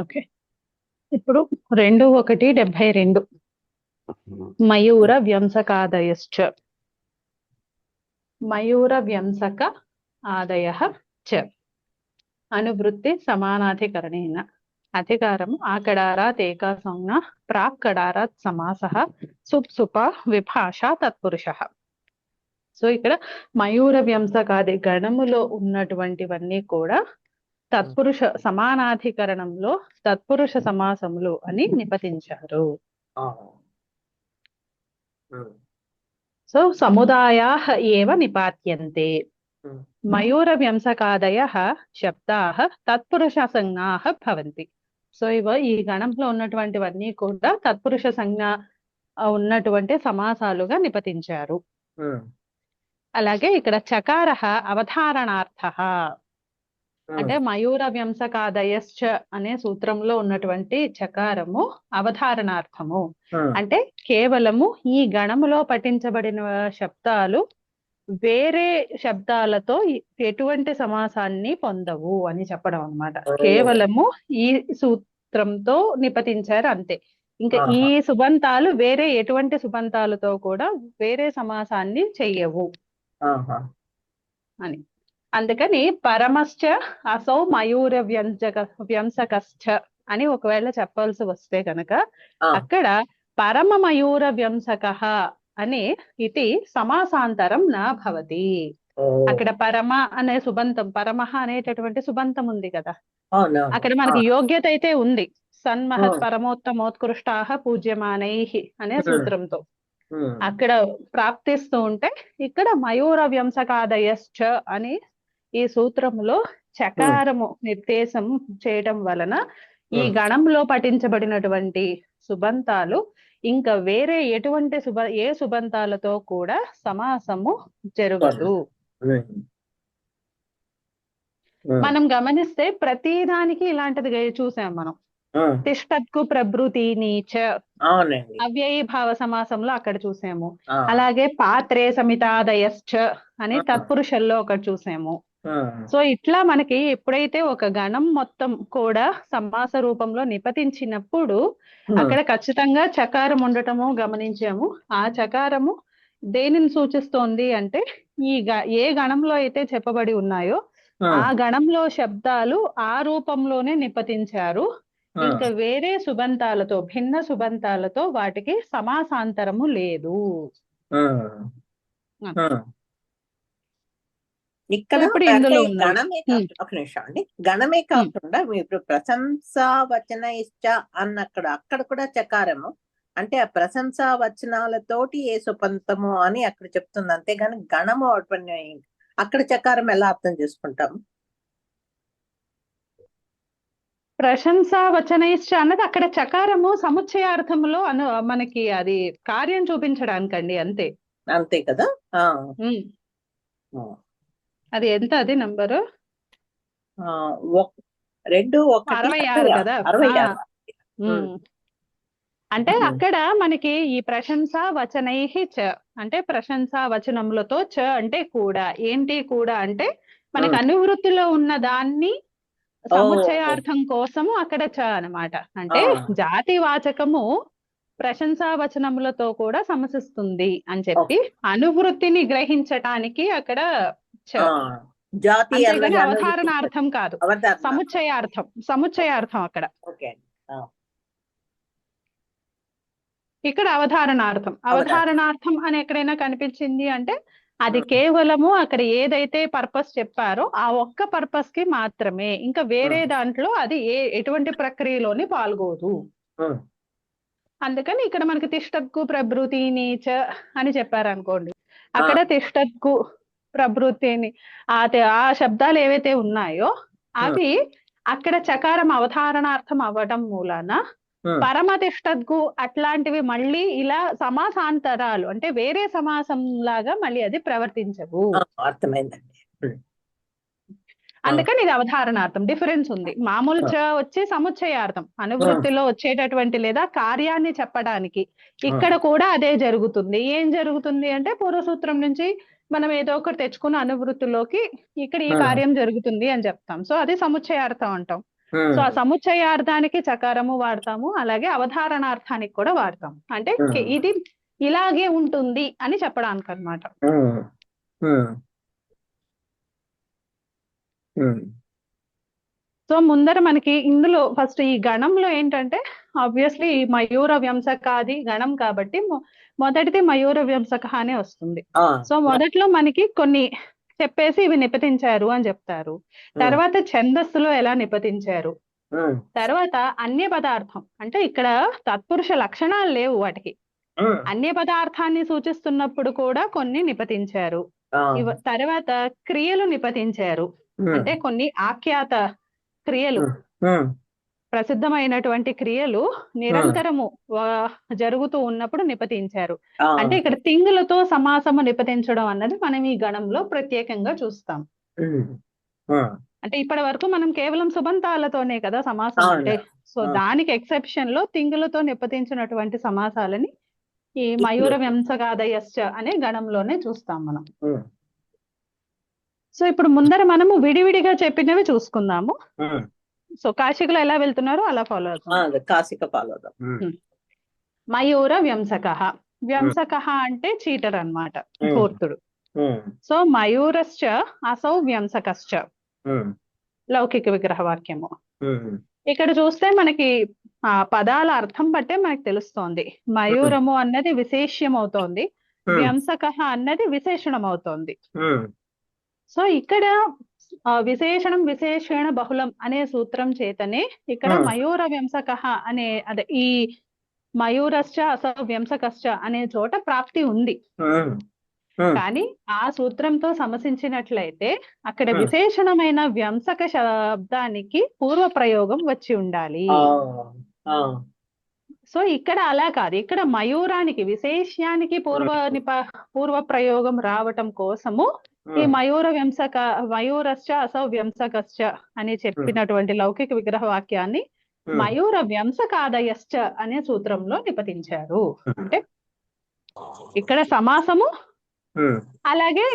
Okay. ఇప్పుడు 2:1:72 మయూర వ్యంసకాదయశ్చ మయూర వ్యంసక ఆదయః చ అనువృత్తి సమానాధికరణేన అధికారం ఆకడారాత్ ఏకా సంజ్ఞ ప్రాక్కడారాత్ సమాసః సుప్సుప విభాష తత్పురుషః. సో ఇక్కడ మయూర వ్యంసకాది గణములో ఉన్నటువంటివన్నీ కూడా తత్పురుష సమానాధికరణంలో తత్పురుష సమాసములు అని నిపతించారు. సో సముదాయాః ఏవ నిపాత్యంతే. మయూర వ్యంసకాదయః శబ్దాః తత్పురుష సంజ్ఞాః భవంతి. సో ఈ గణంలో ఉన్నటువంటివన్నీ కూడా తత్పురుష సంజ్ఞ ఉన్నటువంటి సమాసాలుగా నిపతించారు. అలాగే ఇక్కడ చకారః అవధారణార్థః అంటే మయూర వ్యంసకాదయశ్చ అనే సూత్రంలో ఉన్నటువంటి చకారము అవధారణార్థము. అంటే కేవలము ఈ గణములో పఠించబడిన శబ్దాలు వేరే శబ్దాలతో ఎటువంటి సమాసాన్ని పొందవు అని చెప్పడం అన్నమాట. కేవలము ఈ సూత్రంతో నిపతించారు అంతే. ఇంకా ఈ సుబంతాలు వేరే ఎటువంటి సుబంతాలతో కూడా వేరే సమాసాన్ని చెయ్యవు అని. అందుకని పరమశ్చ అసౌ మయూర వ్యంసకశ్చ అని ఒకవేళ చెప్పాల్సి వస్తే కనుక అక్కడ పరమ మయూర వ్యంసకః అని ఇది సమాసాంతరం నా భవతి. అక్కడ పరమ అనే సుబంతం, పరమః అనేటటువంటి సుబంతం ఉంది కదా, అక్కడ మనకి యోగ్యత అయితే ఉంది. సన్మహత్ పరమోత్తమోత్కృష్టాః పూజ్యమానైః అనే సూత్రంతో అక్కడ ప్రాప్తిస్తూ ఉంటే, ఇక్కడ మయూర వ్యంసకాదయశ్చ అని ఈ సూత్రములో చకారము నిర్దేశం చేయడం వలన ఈ గణంలో పఠించబడినటువంటి సుబంతాలు ఇంకా వేరే ఎటువంటి ఏ సుబంతాలతో కూడా సమాసము జరగదు. మనం గమనిస్తే ప్రతి దానికి ఇలాంటిది చూసాం మనం. తిష్టత్కు ప్రభృతిని చ అవ్యయీభావ సమాసంలో అక్కడ చూసాము. అలాగే పాత్రే సమితాదయశ్చ అని తత్పురుషల్లో ఒకటి చూసాము. సో ఇట్లా మనకి ఎప్పుడైతే ఒక గణం మొత్తం కూడా సమాస రూపంలో నిపతించినప్పుడు అక్కడ ఖచ్చితంగా చకారం ఉండటము గమనించాము. ఆ చకారము దేనిని సూచిస్తోంది అంటే ఏ గణంలో అయితే చెప్పబడి ఉన్నాయో ఆ గణంలో శబ్దాలు ఆ రూపంలోనే నిపతించారు. ఇంకా వేరే సుబంతాలతో, భిన్న సుబంతాలతో వాటికి సమాసాంతరము లేదు. ఇక్కడ ఒక నిమిషం అండి, గణమే కాకుండా మీరు ప్రశంసా వచన ఇష్ట అక్కడ కూడా చకారము అంటే ఆ ప్రశంసా వచనాలతోటి ఏ సుపంతము అని అక్కడ చెప్తుంది. అంతేగాని గణము అక్కడ చకారం ఎలా అర్థం చేసుకుంటాము? ప్రశంసా వచనైశ్చ అన్నది అక్కడ చకారము సముచ్చయార్థములో మనకి అది కార్యం చూపించడానికండి, అంతే. అంతే కదా. అది ఎంత, అది నంబరు 66 కదా. అంటే అక్కడ మనకి ఈ ప్రశంసా వచనైః చ అంటే ప్రశంసా వచనములతో చ అంటే కూడా. ఏంటి కూడా అంటే మనకి అనువృత్తిలో ఉన్న దాన్ని సముచ్చయార్థం కోసము అక్కడ చ అన్నమాట. అంటే జాతివాచకము ప్రశంసా వచనములతో కూడా సమసిస్తుంది అని చెప్పి అనువృత్తిని గ్రహించటానికి అక్కడ అవధారణార్థం కాదు, సముచ్చయార్థం అక్కడ. ఇక్కడ అవధారణార్థం అని ఎక్కడైనా కనిపించింది అంటే అది కేవలము అక్కడ ఏదైతే పర్పస్ చెప్పారో ఆ ఒక్క పర్పస్ కి మాత్రమే, ఇంకా వేరే దాంట్లో అది ఎటువంటి ప్రక్రియలోని పాల్గొదు. అందుకని ఇక్కడ మనకి తిష్టత్కు ప్రభృతిని చ అని చెప్పారనుకోండి, అక్కడ తిష్టత్కు ప్రభృతిని ఆ శబ్దాలు ఏవైతే ఉన్నాయో అవి అక్కడ చకారం అవధారణార్థం అవ్వడం మూలాన పరమతిష్టద్గు అట్లాంటివి మళ్ళీ ఇలా సమాసాంతరాలు అంటే వేరే సమాసం లాగా మళ్ళీ అది ప్రవర్తించవు. అర్థమైందండి. అందుకని ఇది అవధారణార్థం. డిఫరెన్స్ ఉంది. మామూలు చ వచ్చి సముచ్చయార్థం, అనువృత్తిలో వచ్చేటటువంటి లేదా కార్యాన్ని చెప్పడానికి. ఇక్కడ కూడా అదే జరుగుతుంది. ఏం జరుగుతుంది అంటే పూర్వసూత్రం నుంచి మనం ఏదో ఒకటి తెచ్చుకున్న అనువృత్తిలోకి ఇక్కడ ఈ కార్యం జరుగుతుంది అని చెప్తాం. సో అది సముచ్చయార్థం అంటాం. సో ఆ సముచ్చయార్థానికి చకారము వాడతాము, అలాగే అవధారణార్థానికి కూడా వాడతాము. అంటే ఇది ఇలాగే ఉంటుంది అని చెప్పడానికి అన్నమాట. సో ముందర మనకి ఇందులో ఫస్ట్ ఈ గణంలో ఏంటంటే ఆబ్వియస్లీ మయూర వ్యంసకాది గణం కాబట్టి మొదటిది మయూర వ్యంసక అనే వస్తుంది. సో మొదట్లో మనకి కొన్ని చెప్పేసి ఇవి నిపతించారు అని చెప్తారు. తర్వాత ఛందస్సులో ఎలా నిపతించారు, తర్వాత అన్య పదార్థం అంటే ఇక్కడ తత్పురుష లక్షణాలు లేవు వాటికి, అన్య పదార్థాన్ని సూచిస్తున్నప్పుడు కూడా కొన్ని నిపతించారు. తర్వాత క్రియలు నిపతించారు, అంటే కొన్ని ఆఖ్యాత క్రియలు, ప్రసిద్ధమైనటువంటి క్రియలు నిరంతరము జరుగుతూ ఉన్నప్పుడు నిపతించారు. అంటే ఇక్కడ తింగులతో సమాసము నిపతించడం అన్నది మనం ఈ గణంలో ప్రత్యేకంగా చూస్తాం. అంటే ఇప్పటి వరకు మనం కేవలం సుబంతాలతోనే కదా సమాసం అంటే, సో దానికి ఎక్సెప్షన్ లో తింగులతో నిపతించినటువంటి సమాసాలని ఈ మయూర వ్యంసకాదయశ్చ అనే గణంలోనే చూస్తాం మనం. సో ఇప్పుడు ముందర మనము విడివిడిగా చెప్పినవి చూసుకుందాము. సో కాశికలో ఎలా వెళ్తున్నారో అలా ఫాలో అవుతాం. కాశిక ఫాలో అవుదాం. మయూర వ్యంసక, వ్యంసక అంటే చీటర్ అన్నమాట, ధూర్తుడు. సో మయూరశ్చ అసౌ వ్యంసకశ్చ లౌకిక విగ్రహ వాక్యము. ఇక్కడ చూస్తే మనకి ఆ పదాల అర్థం బట్టే మనకి తెలుస్తోంది. మయూరము అన్నది విశేష్యం అవుతోంది, వ్యంసక అన్నది విశేషణం అవుతోంది. సో ఇక్కడ విశేషణం విశేషణ బహుళం అనే సూత్రం చేతనే ఇక్కడ మయూర వ్యంసక అనే అదే ఈ మయూరశ్చ అసౌ వ్యంసకశ్చ అనే చోట ప్రాప్తి ఉంది. కానీ ఆ సూత్రంతో సమసించినట్లయితే అక్కడ విశేషణమైన వ్యంసక శబ్దానికి పూర్వ ప్రయోగం వచ్చి ఉండాలి. సో ఇక్కడ అలా కాదు, ఇక్కడ మయూరానికి విశేష్యానికి పూర్వ ప్రయోగం రావటం కోసము ఈ మయూరశ్చ అసౌ వ్యంసకశ్చ అని చెప్పినటువంటి లౌకిక విగ్రహ వాక్యాన్ని మయూర వ్యంసకాదయశ్చ అనే సూత్రంలో నిపతించారు. అంటే ఇక్కడ సమాసము అలాగే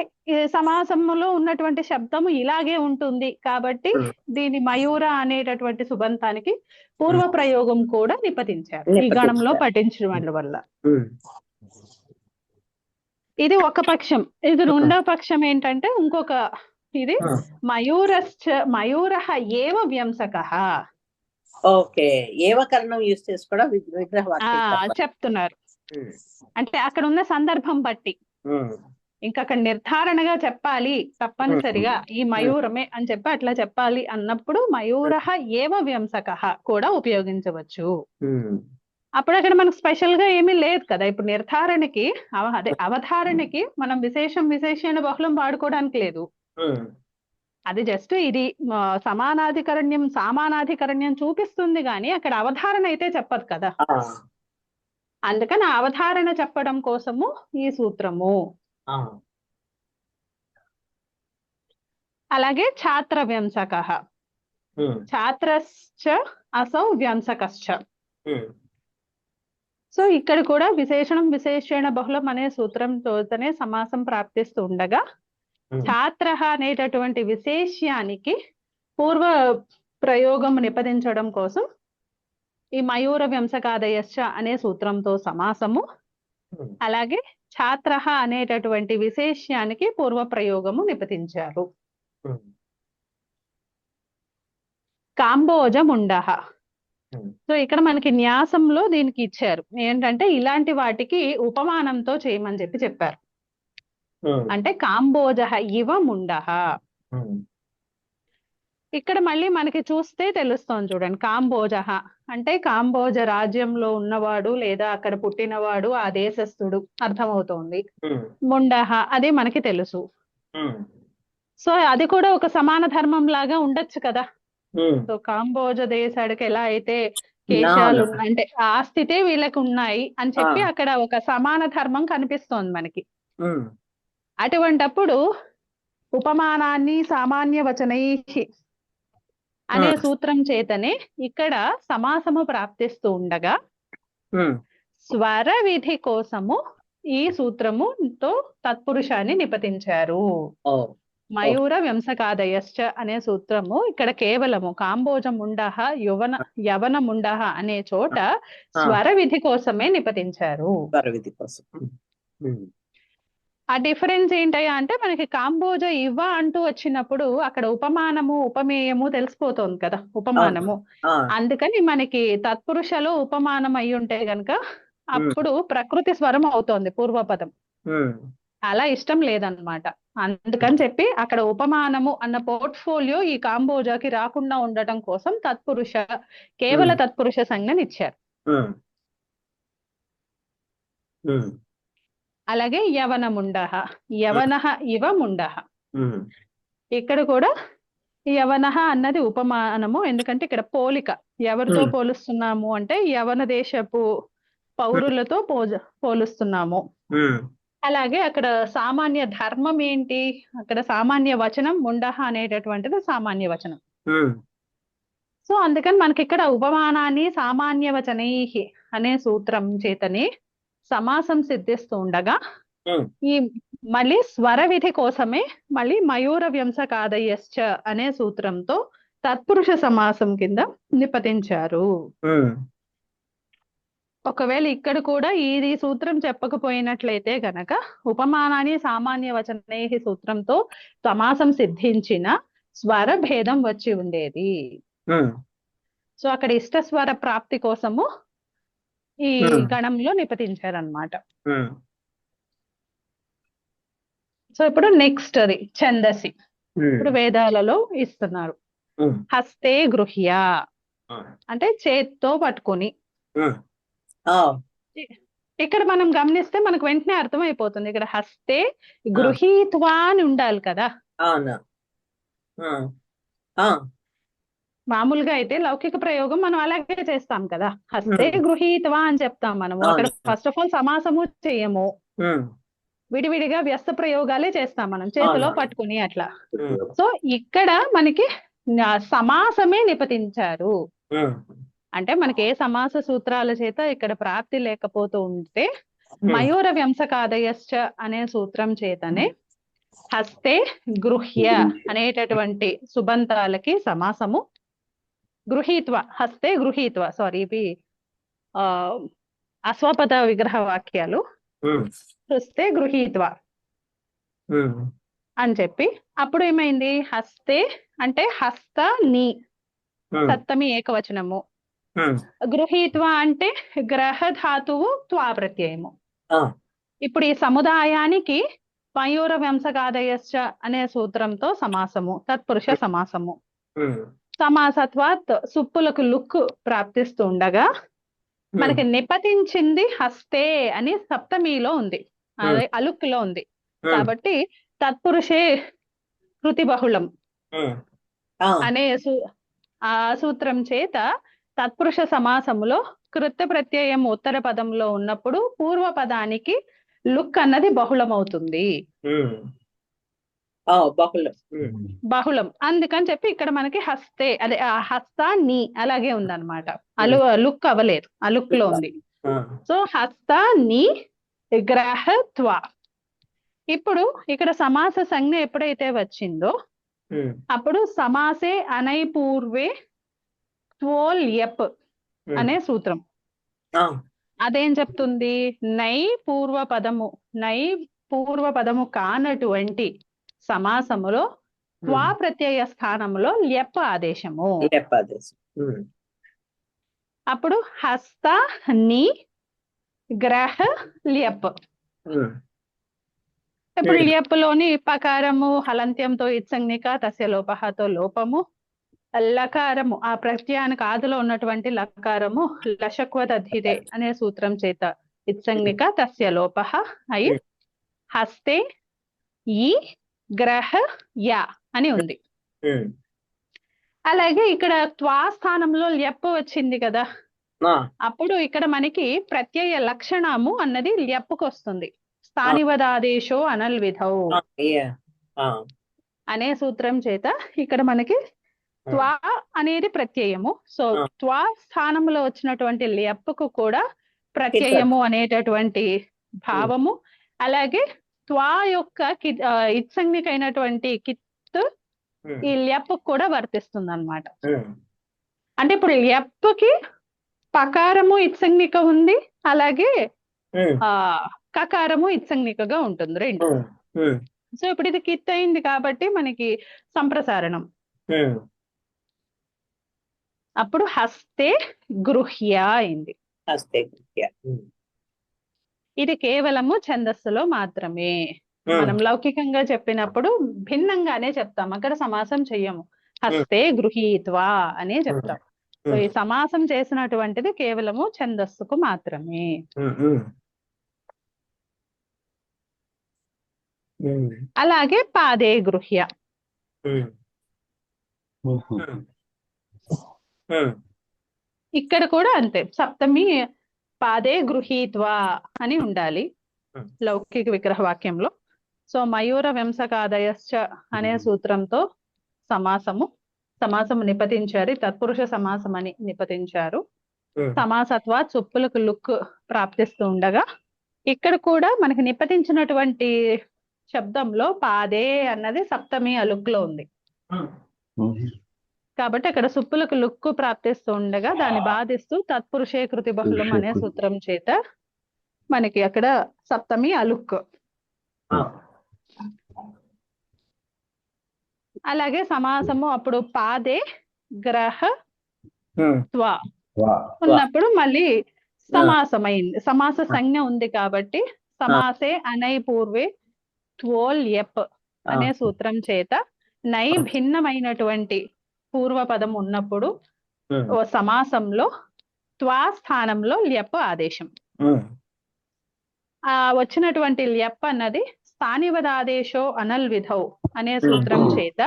సమాసములో ఉన్నటువంటి శబ్దము ఇలాగే ఉంటుంది కాబట్టి దీని మయూర అనేటటువంటి సుబంతానికి పూర్వ ప్రయోగం కూడా నిపతించారు ఈ గణంలో పఠించడం వల్ల. ఇది ఒక పక్షం. ఇది రెండో పక్షం ఏంటంటే ఇంకొక ఇది మయూరః ఏవ వ్యంసకః. ఓకే, ఏవకరణం యూస్ చేసి కూడా విగ్రహ చెప్తున్నారు. అంటే అక్కడ ఉన్న సందర్భం బట్టి ఇంకా అక్కడ నిర్ధారణగా చెప్పాలి తప్పనిసరిగా ఈ మయూరమే అని చెప్పి అట్లా చెప్పాలి అన్నప్పుడు మయూరః ఏవ వ్యంసకః కూడా ఉపయోగించవచ్చు. అప్పుడు అక్కడ మనకు స్పెషల్ గా ఏమీ లేదు కదా. ఇప్పుడు నిర్ధారణకి అదే అవధారణకి మనం విశేషణ బహుళం వాడుకోవడానికి లేదు. అది జస్ట్ ఇది సామానాధికరణ్యం చూపిస్తుంది గాని అక్కడ అవధారణ అయితే చెప్పదు కదా. అందుకని అవధారణ చెప్పడం కోసము ఈ సూత్రము. అలాగే ఛాత్ర వ్యంసకః, ఛాత్రశ్చ అసౌ వ్యంసకశ్చ. సో ఇక్కడ కూడా విశేషణం విశేషణ బహుళం అనే సూత్రంతోనే సమాసం ప్రాప్తిస్తూ ఉండగా ఛాత్ర అనేటటువంటి విశేష్యానికి పూర్వ ప్రయోగం నిపదించడం కోసం ఈ మయూర వ్యంసకాదయశ్చ అనే సూత్రంతో సమాసము, అలాగే ఛాత్ర అనేటటువంటి విశేష్యానికి పూర్వ ప్రయోగము నిపతించారు. కాంబోజముండః. సో ఇక్కడ మనకి న్యాసంలో దీనికి ఇచ్చారు ఏంటంటే ఇలాంటి వాటికి ఉపమానంతో చేయమని చెప్పారు. అంటే కాంబోజః ఇవ ముండః. ఇక్కడ మళ్ళీ మనకి చూస్తే తెలుస్తోంది చూడండి. కాంబోజః అంటే కాంబోజ రాజ్యంలో ఉన్నవాడు లేదా అక్కడ పుట్టినవాడు, ఆ దేశస్థుడు అర్థమవుతోంది. ముండః అది మనకి తెలుసు. సో అది కూడా ఒక సమాన ధర్మం లాగా ఉండొచ్చు కదా. సో కాంబోజ దేశాడికి ఎలా అయితే కేశాలు అంటే ఆ స్థితే వీళ్ళకి ఉన్నాయి అని చెప్పి అక్కడ ఒక సమాన ధర్మం కనిపిస్తోంది మనకి. అటువంటప్పుడు ఉపమానాన్ని సామాన్య వచనై అనే సూత్రం చేతనే ఇక్కడ సమాసము ప్రాప్తిస్తూ ఉండగా స్వర విధి కోసము ఈ సూత్రముతో తత్పురుషాన్ని నిపతించారు. మయూర వ్యంసకాదయశ్చ అనే సూత్రము ఇక్కడ కేవలము కాంబోజముండః యవనముండః అనే చోట స్వర విధి కోసమే నిపతించారు. స్వరవిధి కోసం. ఆ డిఫరెన్స్ ఏంటయ్యా అంటే మనకి కాంబోజ ఇవ అంటూ వచ్చినప్పుడు అక్కడ ఉపమానము ఉపమేయము తెలిసిపోతుంది కదా, ఉపమానము. అందుకని మనకి తత్పురుషలో ఉపమానం అయి ఉంటే గనక అప్పుడు ప్రకృతి స్వరం అవుతోంది పూర్వపదం. అలా ఇష్టం లేదన్నమాట. అందుకని చెప్పి అక్కడ ఉపమానము అన్న పోర్ట్ఫోలియో ఈ కాంబోజాకి రాకుండా ఉండటం కోసం కేవల తత్పురుష సంజ్ఞని ఇచ్చారు. అలాగే యవనముండః, యవనః ఇవ ముండః. ఇక్కడ కూడా యవనః అన్నది ఉపమానము. ఎందుకంటే ఇక్కడ పోలిక, ఎవరితో పోలుస్తున్నాము అంటే యవన దేశపు పౌరులతో పోలుస్తున్నాము. అలాగే అక్కడ సామాన్య ధర్మం ఏంటి, అక్కడ సామాన్య వచనం ముండః అనేటటువంటిది సామాన్య వచనం. సో అందుకని మనకి ఇక్కడ ఉపమానాన్ని సామాన్య వచనై అనే సూత్రం చేతనే సమాసం సిద్ధిస్తూ ఉండగా ఈ మళ్ళీ స్వర విధి కోసమే మళ్ళీ మయూర వ్యంసకాదయశ్చ అనే సూత్రంతో తత్పురుష సమాసం కింద నిపతించారు. ఒకవేళ ఇక్కడ కూడా ఇది సూత్రం చెప్పకపోయినట్లయితే గనక ఉపమానాన్ని సామాన్య వచనై సూత్రంతో సమాసం సిద్ధించిన స్వర భేదం వచ్చి ఉండేది. సో అక్కడ ఇష్ట స్వర ప్రాప్తి కోసము ఈ గణంలో నిపతించారనమాట. సో ఇప్పుడు నెక్స్ట్ అది ఛందసి. ఇప్పుడు వేదాలలో ఇస్తున్నారు. హస్తే గృహ్య అంటే చేత్తో పట్టుకొని. ఇక్కడ మనం గమనిస్తే మనకు వెంటనే అర్థమైపోతుంది. ఇక్కడ హస్తే గృహీత్వా అని ఉండాలి కదా. మామూలుగా అయితే లౌకిక ప్రయోగం మనం అలాగే చేస్తాం కదా, హస్తే గృహీత్వా అని చెప్తాం మనము. అక్కడ ఫస్ట్ ఆఫ్ ఆల్ సమాసము చేయము, విడివిడిగా వ్యస్త ప్రయోగాలే చేస్తాం మనం, చేతిలో పట్టుకుని అట్లా. సో ఇక్కడ మనకి సమాసమే నిపతించారు. అంటే మనకి ఏ సమాస సూత్రాల చేత ఇక్కడ ప్రాప్తి లేకపోతూ ఉంటే మయూర వ్యంసకాదయశ్చ అనే సూత్రం చేతనే హస్తే గృహ్య అనేటటువంటి సుబంతాలకి సమాసము, గృహీత్వ హస్తే గృహీత్వ, సారీ ఇవి అశ్వపద విగ్రహ వాక్యాలు, హస్తే గృహీత్వ అని చెప్పి అప్పుడు ఏమైంది, హస్తే అంటే హస్త నీ సప్తమి ఏకవచనము, గృహీత్వ అంటే గ్రహ ధాతువు త్వా ప్రత్యయము. ఇప్పుడు ఈ సముదాయానికి మయూర వ్యంసకాదయశ్చ అనే సూత్రంతో సమాసము, తత్పురుష సమాసము. సమాసత్వాత్ సుప్పులకు లుక్ ప్రాప్తిస్తూ ఉండగా మనకి నిపతించింది హస్తే అని సప్తమిలో ఉంది, అదే అలుక్ లో ఉంది. కాబట్టి తత్పురుషే కృతి బహుళం అనే ఆ సూత్రం చేత తత్పురుష సమాసములో కృత ప్రత్యయం ఉత్తర పదంలో ఉన్నప్పుడు పూర్వ పదానికి లుక్ అన్నది బహుళమవుతుంది. బహుళం అందుకని చెప్పి ఇక్కడ మనకి హస్తే అదే హస్తా నీ అలాగే ఉందన్నమాట. లుక్ అవ్వలేదు, అలుక్ లో ఉంది. సో హస్తా నీ గ్రహత్వ. ఇప్పుడు ఇక్కడ సమాస సంజ్ఞ ఎప్పుడైతే వచ్చిందో అప్పుడు సమాసే అనైపూర్వే త్వోల్యప్ అనే సూత్రం అదేం చెప్తుంది, నై పూర్వ పదము కానటువంటి సమాసములో త్వా ప్రత్యయ స్థానంలో ల్యప్ ఆదేశము. అప్పుడు హస్త ని గ్రహ ల్యప్. ఇప్పుడు ల్యప్ లోని పకారము హలంత్యంతో ఇత్సంజ్ఞిక తస్య లోపహతో లోపము, లకారము ఆ ప్రత్యయానికి ఆదిలో ఉన్నటువంటి లకారము లశక్వదధిదే అనే సూత్రం చేత ఇత్సంజ్ఞిక తస్య లోపహ అయి హస్తే ఈ గ్రహ యా అని ఉంది. అలాగే ఇక్కడ త్వా స్థానంలో ల్యప్ వచ్చింది కదా, అప్పుడు ఇక్కడ మనకి ప్రత్యయ లక్షణము అన్నది ల్యప్పుకు వస్తుంది. స్థానివదాదేశో అనల్విధౌ అనే సూత్రం చేత ఇక్కడ మనకి త్వా అనేది ప్రత్యయము. సో త్వా స్థానంలో వచ్చినటువంటి ల్యప్పుకు కూడా ప్రత్యయము అనేటటువంటి భావము, అలాగే త్వా యొక్క ఇత్సంజ్ఞిక అయినటువంటి కిత్ ఈ ల్యప్ కూడా వర్తిస్తుంది అనమాట. అంటే ఇప్పుడు ల్యప్కి పకారము ఇత్సంజ్ఞిక ఉంది, అలాగే కకారము ఇత్సంజ్ఞికగా ఉంటుంది రెండు. సో ఇప్పుడు ఇది కిత్ అయింది కాబట్టి మనకి సంప్రసారణం. అప్పుడు హస్తే గృహ్య అయింది. హస్తే గృహ్య. ఇది కేవలము ఛందస్సులో మాత్రమే. మనం లౌకికంగా చెప్పినప్పుడు భిన్నంగానే చెప్తాం, అక్కడ సమాసం చెయ్యము, హస్తే గృహీత్వా అనే చెప్తాం. సో ఈ సమాసం చేసినటువంటిది కేవలము ఛందస్సుకు మాత్రమే. అలాగే పాదే గృహ్య, ఇక్కడ కూడా అంతే, సప్తమి పాదే గృహీత్వా అని ఉండాలి లౌకిక విగ్రహ వాక్యంలో. సో మయూర వంశకాదయశ్చ అనే సూత్రంతో సమాసము నిపతించారు, తత్పురుష సమాసం అని నిపతించారు. సమాసత్వా చుప్పులకు లుక్ ప్రాప్తిస్తూ ఉండగా ఇక్కడ కూడా మనకి నిపతించినటువంటి శబ్దంలో పాదే అన్నది సప్తమి అలుక్ లో ఉంది కాబట్టి అక్కడ సుప్పులకు లుక్కు ప్రాప్తిస్తూ ఉండగా దాన్ని బాధిస్తూ తత్పురుషే కృతి బహుళం అనే సూత్రం చేత మనకి అక్కడ సప్తమి అలుక్. అలాగే సమాసము అప్పుడు పాదే గ్రహ త్వా ఉన్నప్పుడు మళ్ళీ సమాసమైంది, సమాస సంజ్ఞ ఉంది కాబట్టి సమాసే అనై పూర్వే త్వోల్యప్ అనే సూత్రం చేత నై భిన్నమైనటువంటి పూర్వపదం ఉన్నప్పుడు ఓ సమాసంలో త్వా స్థానంలో ల్యప్ ఆదేశం. వచ్చినటువంటి ల్యప్ అన్నది స్థానివదాదేశో అనల్విధౌ అనే సూత్రం చేత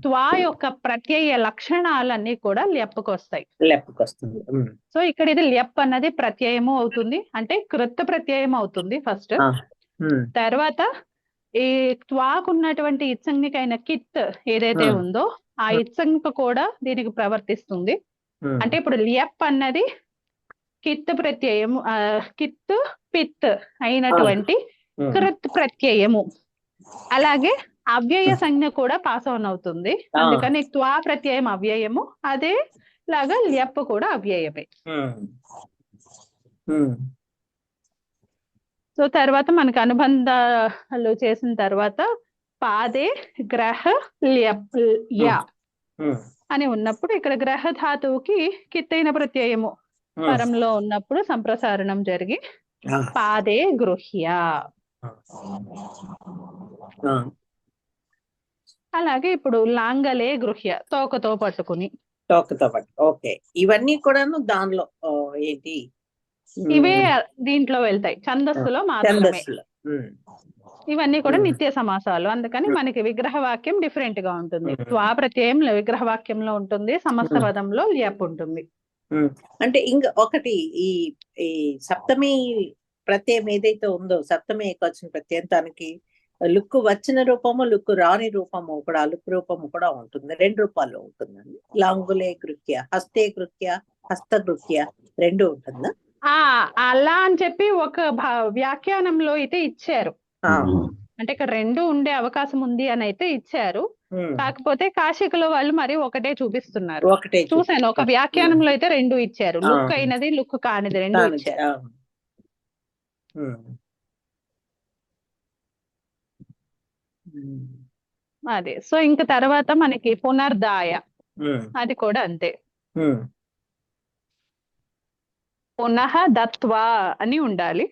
త్వా యొక్క ప్రత్యయ లక్షణాలన్నీ కూడా ల్యప్కు వస్తాయి. సో ఇక్కడ ఇది ల్యప్ అన్నది ప్రత్యయము అవుతుంది, అంటే కృత్ ప్రత్యయం అవుతుంది ఫస్ట్. తర్వాత ఈ త్వాకున్నటువంటి ఇత్సంజ్ఞికైన కిత్ ఏదైతే ఉందో ఆ ఇత్సంజ్ఞిక కూడా దీనికి ప్రవర్తిస్తుంది. అంటే ఇప్పుడు ల్యప్ అన్నది కిత్ ప్రత్యయము, కిత్ పిత్ అయినటువంటి కృత్ ప్రత్యయము. అలాగే అవ్యయ సంజ్ఞ కూడా పాస్ ఆన్ అవుతుంది, అందుకని త్వా ప్రత్యయం అవ్యయము, అదే లాగా ల్యప్ కూడా అవ్యయమే. సో తర్వాత మనకి అనుబంధాలు చేసిన తర్వాత పాదే గ్రహ ల్యప్ యా అని ఉన్నప్పుడు ఇక్కడ గ్రహ ధాతువుకి కిత్తైన ప్రత్యయము పరంలో ఉన్నప్పుడు సంప్రసారణం జరిగి పాదే గృహ్య. అలాగే ఇప్పుడు లాంగలే గృహ్య, తోకతో పట్టుకుని. ఓకే, ఇవన్నీ కూడాను దానిలో ఏంటి, ఇవే దీంట్లో వెళ్తాయి, ఛందస్సులో మాత్రమే. ఇవన్నీ కూడా నిత్య సమాసాలు, అందుకని మనకి విగ్రహ వాక్యం డిఫరెంట్ గా ఉంటుంది. త్వా ప్రత్యయం విగ్రహ వాక్యంలో ఉంటుంది, సమస్త పదంలో ల్యప్ ఉంటుంది. అంటే ఇంకా ఒకటి ఈ సప్తమి ప్రత్యయం ఏదైతే ఉందో, సప్తమి ఏకవచన ప్రత్యయంతానికి లుక్కు వచ్చిన రూపము, లుక్కు రాని రూపము కూడా, లుక్ రూపము కూడా ఉంటుంది, రెండు రూపాల్లో ఉంటుందండి. లాంగులే గృహ్య, హస్తే గృహ్య, హస్త గృహ్య రెండు ఉంటుందా? అలా అని చెప్పి ఒక వ్యాఖ్యానంలో అయితే ఇచ్చారు, అంటే ఇక్కడ రెండు ఉండే అవకాశం ఉంది అని అయితే ఇచ్చారు. కాకపోతే కాశీకుల వాళ్ళు మరి ఒకటే చూపిస్తున్నారు. చూసాను ఒక వ్యాఖ్యానంలో అయితే రెండు ఇచ్చారు, లుక్ అయినది లుక్ కానిది రెండు ఇచ్చారు. అదే. సో ఇంక తర్వాత మనకి పునర్దాయ, అది కూడా అంతే, పునః దత్వా అని ఉండాలి.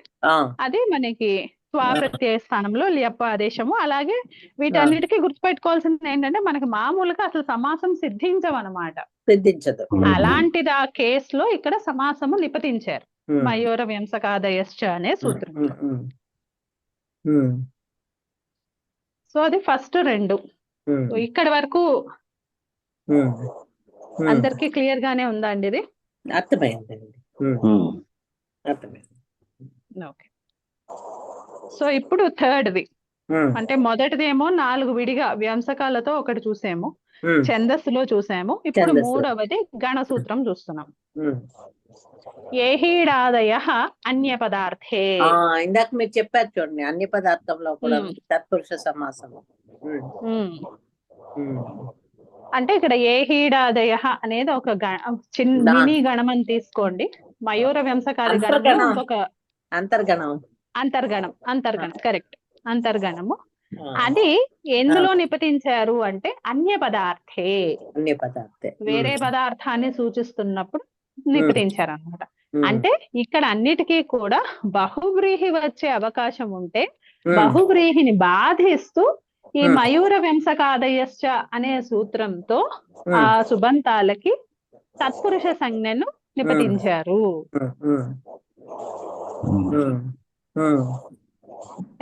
అది మనకి త్వా ప్రత్యయ స్థానంలో ల్యప్ ఆదేశము. అలాగే వీటన్నిటికీ గుర్తుపెట్టుకోవాల్సింది ఏంటంటే మనకి మామూలుగా అసలు సమాసం సిద్ధించదు. అలాంటిది ఆ కేసులో ఇక్కడ సమాసము నిపతించారు, మయూర వ్యంసకాదయశ్చ అనే సూత్రం. సో అది ఫస్ట్ రెండు. ఇక్కడ వరకు అందరికి క్లియర్ గానే ఉందా అండి ఇది? అర్థమైందండి. ఓకే. సో ఇప్పుడు థర్డ్ది, అంటే మొదటిదేమో 4 విడిగా వ్యంసకాలతో ఒకటి చూసాము, ఛందస్సులో చూసాము. ఇప్పుడు మూడవది గణసూత్రం చూస్తున్నాం. ఏహీడాదయ అన్య పదార్థే. ఇందాక మీరు చెప్పారు చూడండి, అన్య పదార్థంలో కూడా తత్పురుష సమాసము. అంటే ఇక్కడ ఏహీడాదయ అనేది ఒక చిన్న మినీ గణం అని తీసుకోండి. మయూర వంశకాది గణంలో ఇంకొక అంతర్గణం కరెక్ట్, అంతర్గణము. అది ఎందులో నిపతించారు అంటే అన్య పదార్థే, వేరే పదార్థాన్ని సూచిస్తున్నప్పుడు నిపతించారు అన్నమాట. అంటే ఇక్కడ అన్నిటికీ కూడా బహువ్రీహి వచ్చే అవకాశం ఉంటే బహువ్రీహిని బాధిస్తూ ఈ మయూర వంశకాదయశ్చ అనే సూత్రంతో ఆ సుబంతాలకి తత్పురుష సంజ్ఞను నిపతించారు.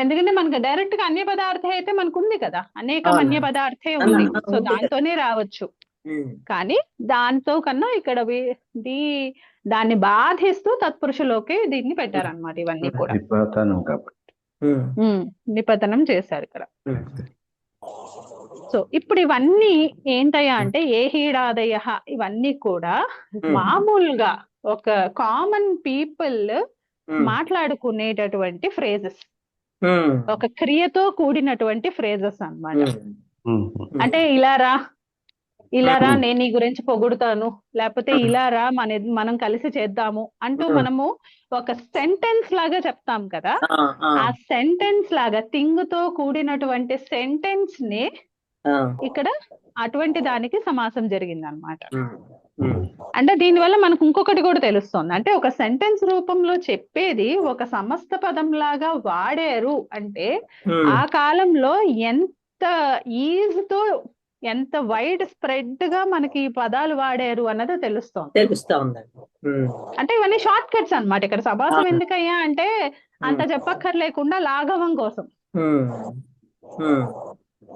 ఎందుకంటే మనకు డైరెక్ట్ గా అన్య పదార్థే అయితే మనకు ఉంది కదా, అనేకం అన్య పదార్థే ఉంది, సో దాంతోనే రావచ్చు. కానీ దాంతో కన్నా ఇక్కడ దాన్ని బాధిస్తూ తత్పురుషులోకి దీన్ని పెట్టారనమాట. ఇవన్నీ కూడా నిపతనం చేశారు ఇక్కడ. సో ఇప్పుడు ఇవన్నీ ఏంటయ్యా అంటే ఏహీడాదయ ఇవన్నీ కూడా మామూలుగా ఒక కామన్ పీపుల్ మాట్లాడుకునేటటువంటి ఫ్రేజెస్, ఒక క్రియతో కూడినటువంటి ఫ్రేజెస్ అన్నమాట. అంటే ఇలా రా నేను నీ గురించి పొగుడుతాను, లేకపోతే ఇలా రా మనం కలిసి చేద్దాము అంటూ మనము ఒక సెంటెన్స్ లాగా చెప్తాం కదా, ఆ సెంటెన్స్ లాగా థింగ్ తో కూడినటువంటి సెంటెన్స్ ని ఇక్కడ అటువంటి దానికి సమాసం జరిగింది అనమాట. అంటే దీనివల్ల మనకు ఇంకొకటి కూడా తెలుస్తుంది, అంటే ఒక సెంటెన్స్ రూపంలో చెప్పేది ఒక సమస్త పదం లాగా వాడారు అంటే ఆ కాలంలో ఎంత ఈజ్ తో ఎంత వైడ్ స్ప్రెడ్ గా మనకి ఈ పదాలు వాడారు అన్నది తెలుస్తోంది. అంటే ఇవన్నీ షార్ట్ కట్స్ అన్నమాట. ఇక్కడ సమాసం ఎందుకయ్యా అంటే అంత చెప్పక్కర్లేకుండా లాఘవం కోసం.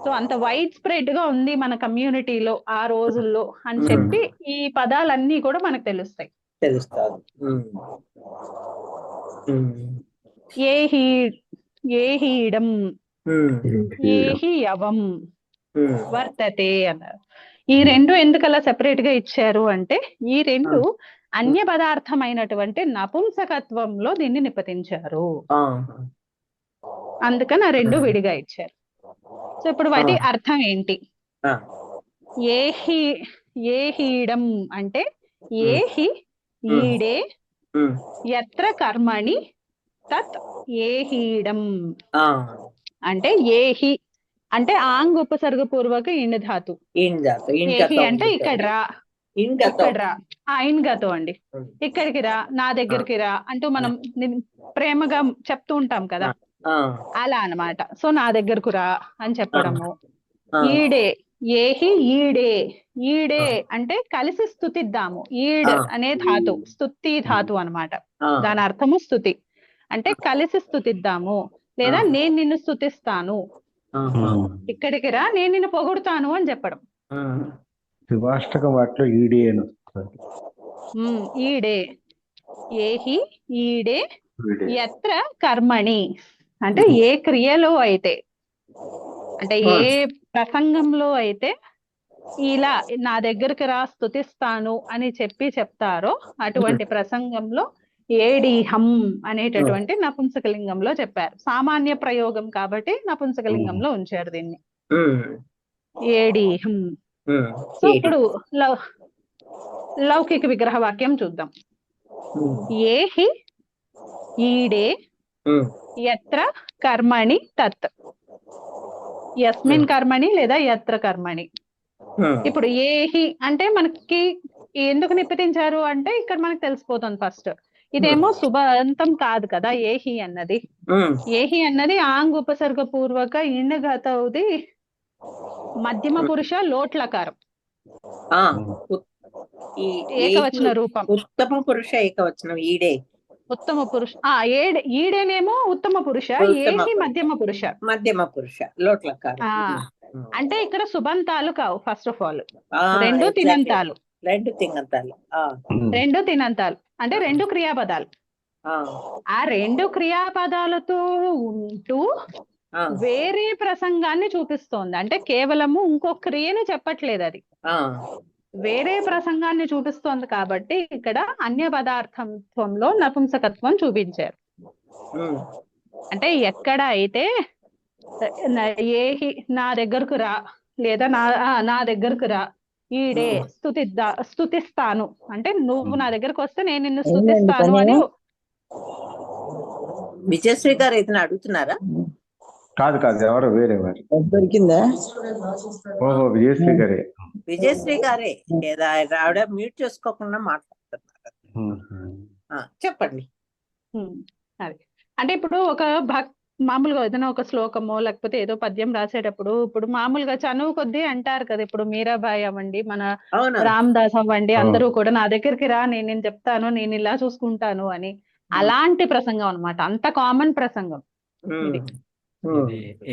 సో అంత వైడ్ స్ప్రెడ్ గా ఉంది మన కమ్యూనిటీలో ఆ రోజుల్లో అని చెప్పి ఈ పదాలన్నీ కూడా మనకు తెలుస్తాయి. ఏహీడం, ఏహీయవం, వర్తతే అన్నారు. ఈ రెండు ఎందుకలా సెపరేట్ గా ఇచ్చారు అంటే ఈ రెండు అన్య పదార్థమైనటువంటి నపుంసకత్వంలో దీన్ని నిపతించారు, అందుకని ఆ రెండు విడిగా ఇచ్చారు. సో ఇప్పుడు వాటి అర్థం ఏంటి? ఏహీడం అంటే ఏహి ఈడే యత్ర కర్మణి తత్ ఏహీడం. అంటే ఏహి అంటే ఆంగ్ ఉపసర్గ పూర్వక ఇండ్ ధాతు. ఏహి అంటే ఇక్కడ రా, ఇన్గతో అండి, ఇక్కడికి రా, నా దగ్గరికి రా అంటూ మనం ప్రేమగా చెప్తూ ఉంటాం కదా, అలా అన్నమాట. సో నా దగ్గరకు రా అని చెప్పడము. ఈడే, ఏహి ఈడే అంటే కలిసి స్తుతిద్దాము. ఈడ్ అనే ధాతు స్తుతి ధాతు అన్నమాట. దాని అర్థము స్తుతి అంటే కలిసి స్తుతిద్దాము, లేదా నేను నిన్ను స్తుతిస్తాను, ఇక్కడికి రా నేను నిన్ను పొగుడుతాను అని చెప్పడం. వాటిలో ఈడే ఈడే, ఏహి ఈడే యత్ర కర్మణి అంటే ఏ క్రియలో అయితే, అంటే ఏ ప్రసంగంలో అయితే ఇలా నా దగ్గరికి రా స్తుతిస్తాను అని చెప్తారో అటువంటి ప్రసంగంలో ఏడీహం అనేటటువంటి నపుంసకలింగంలో చెప్పారు. సామాన్య ప్రయోగం కాబట్టి నపుంసకలింగంలో ఉంచారు దీన్ని, ఏడీహం. సో ఇప్పుడు లౌకిక విగ్రహ వాక్యం చూద్దాం. ఏహి ఈడే యత్ర కర్మణి తత్, యస్మిన్ కర్మణి లేదా యత్ర కర్మణి. ఇప్పుడు ఏహి అంటే మనకి ఎందుకు నిపతించారు అంటే ఇక్కడ మనకు తెలిసిపోతుంది. ఫస్ట్ ఇదేమో శుభంతం కాదు కదా ఏహి అన్నది. ఏహి అన్నది ఆంగ్ ఉపసర్గ పూర్వక ఇండ్ గతవుది మధ్యమ పురుష లోట్లకారం, ఏకవచన రూపం, ఉత్తమ పురుష ఏకవచనం ఈడే, ఉత్తమ పురుష ఈడేనేమో ఉత్తమ పురుష, ఏహి మధ్యమ పురుష లోట్లకారం. అంటే ఇక్కడ సుబంతాలు కావు, ఫస్ట్ ఆఫ్ ఆల్ రెండు తినంతాలు అంటే రెండు క్రియాపదాలు. ఆ రెండు క్రియాపదాలతో ఉంటూ వేరే ప్రసంగాన్ని చూపిస్తోంది. అంటే కేవలము ఇంకో క్రియను చెప్పట్లేదు అది. వేరే ప్రసంగాన్ని చూపిస్తోంది కాబట్టి ఇక్కడ అన్య పదార్థంలో నపుంసకత్వం చూపించారు. అంటే ఎక్కడ అయితే ఏహి నా దగ్గరకు రా, లేదా నా దగ్గరకు రా, ఈడే స్తుతిస్తాను అంటే నువ్వు నా దగ్గరకు వస్తే నేను నిన్ను స్తుతిస్తాను అని. విజయశ్రీ గారు ఏదైనా అడుగుతున్నారా? కాదు ఎవరు వేరే వారు దొరికిందా? ఓహో, విజయశ్రీ గారే. విజయశ్రీ గారే ఆవిడ మ్యూట్ చేసుకోకుండా మాట్లాడుతున్నారు. చెప్పండి. అది అంటే ఇప్పుడు ఒక మామూలుగా ఏదైనా ఒక శ్లోకమో లేకపోతే ఏదో పద్యం రాసేటప్పుడు ఇప్పుడు మామూలుగా చనువు కొద్దీ అంటారు కదా, ఇప్పుడు మీరాబాయి అవ్వండి, మన రామదాస్ అవ్వండి, అందరూ కూడా నా దగ్గరికి రా, నేను చెప్తాను, నేను ఇలా చూసుకుంటాను అని. అలాంటి ప్రసంగం అన్నమాట, అంత కామన్ ప్రసంగం ఇది.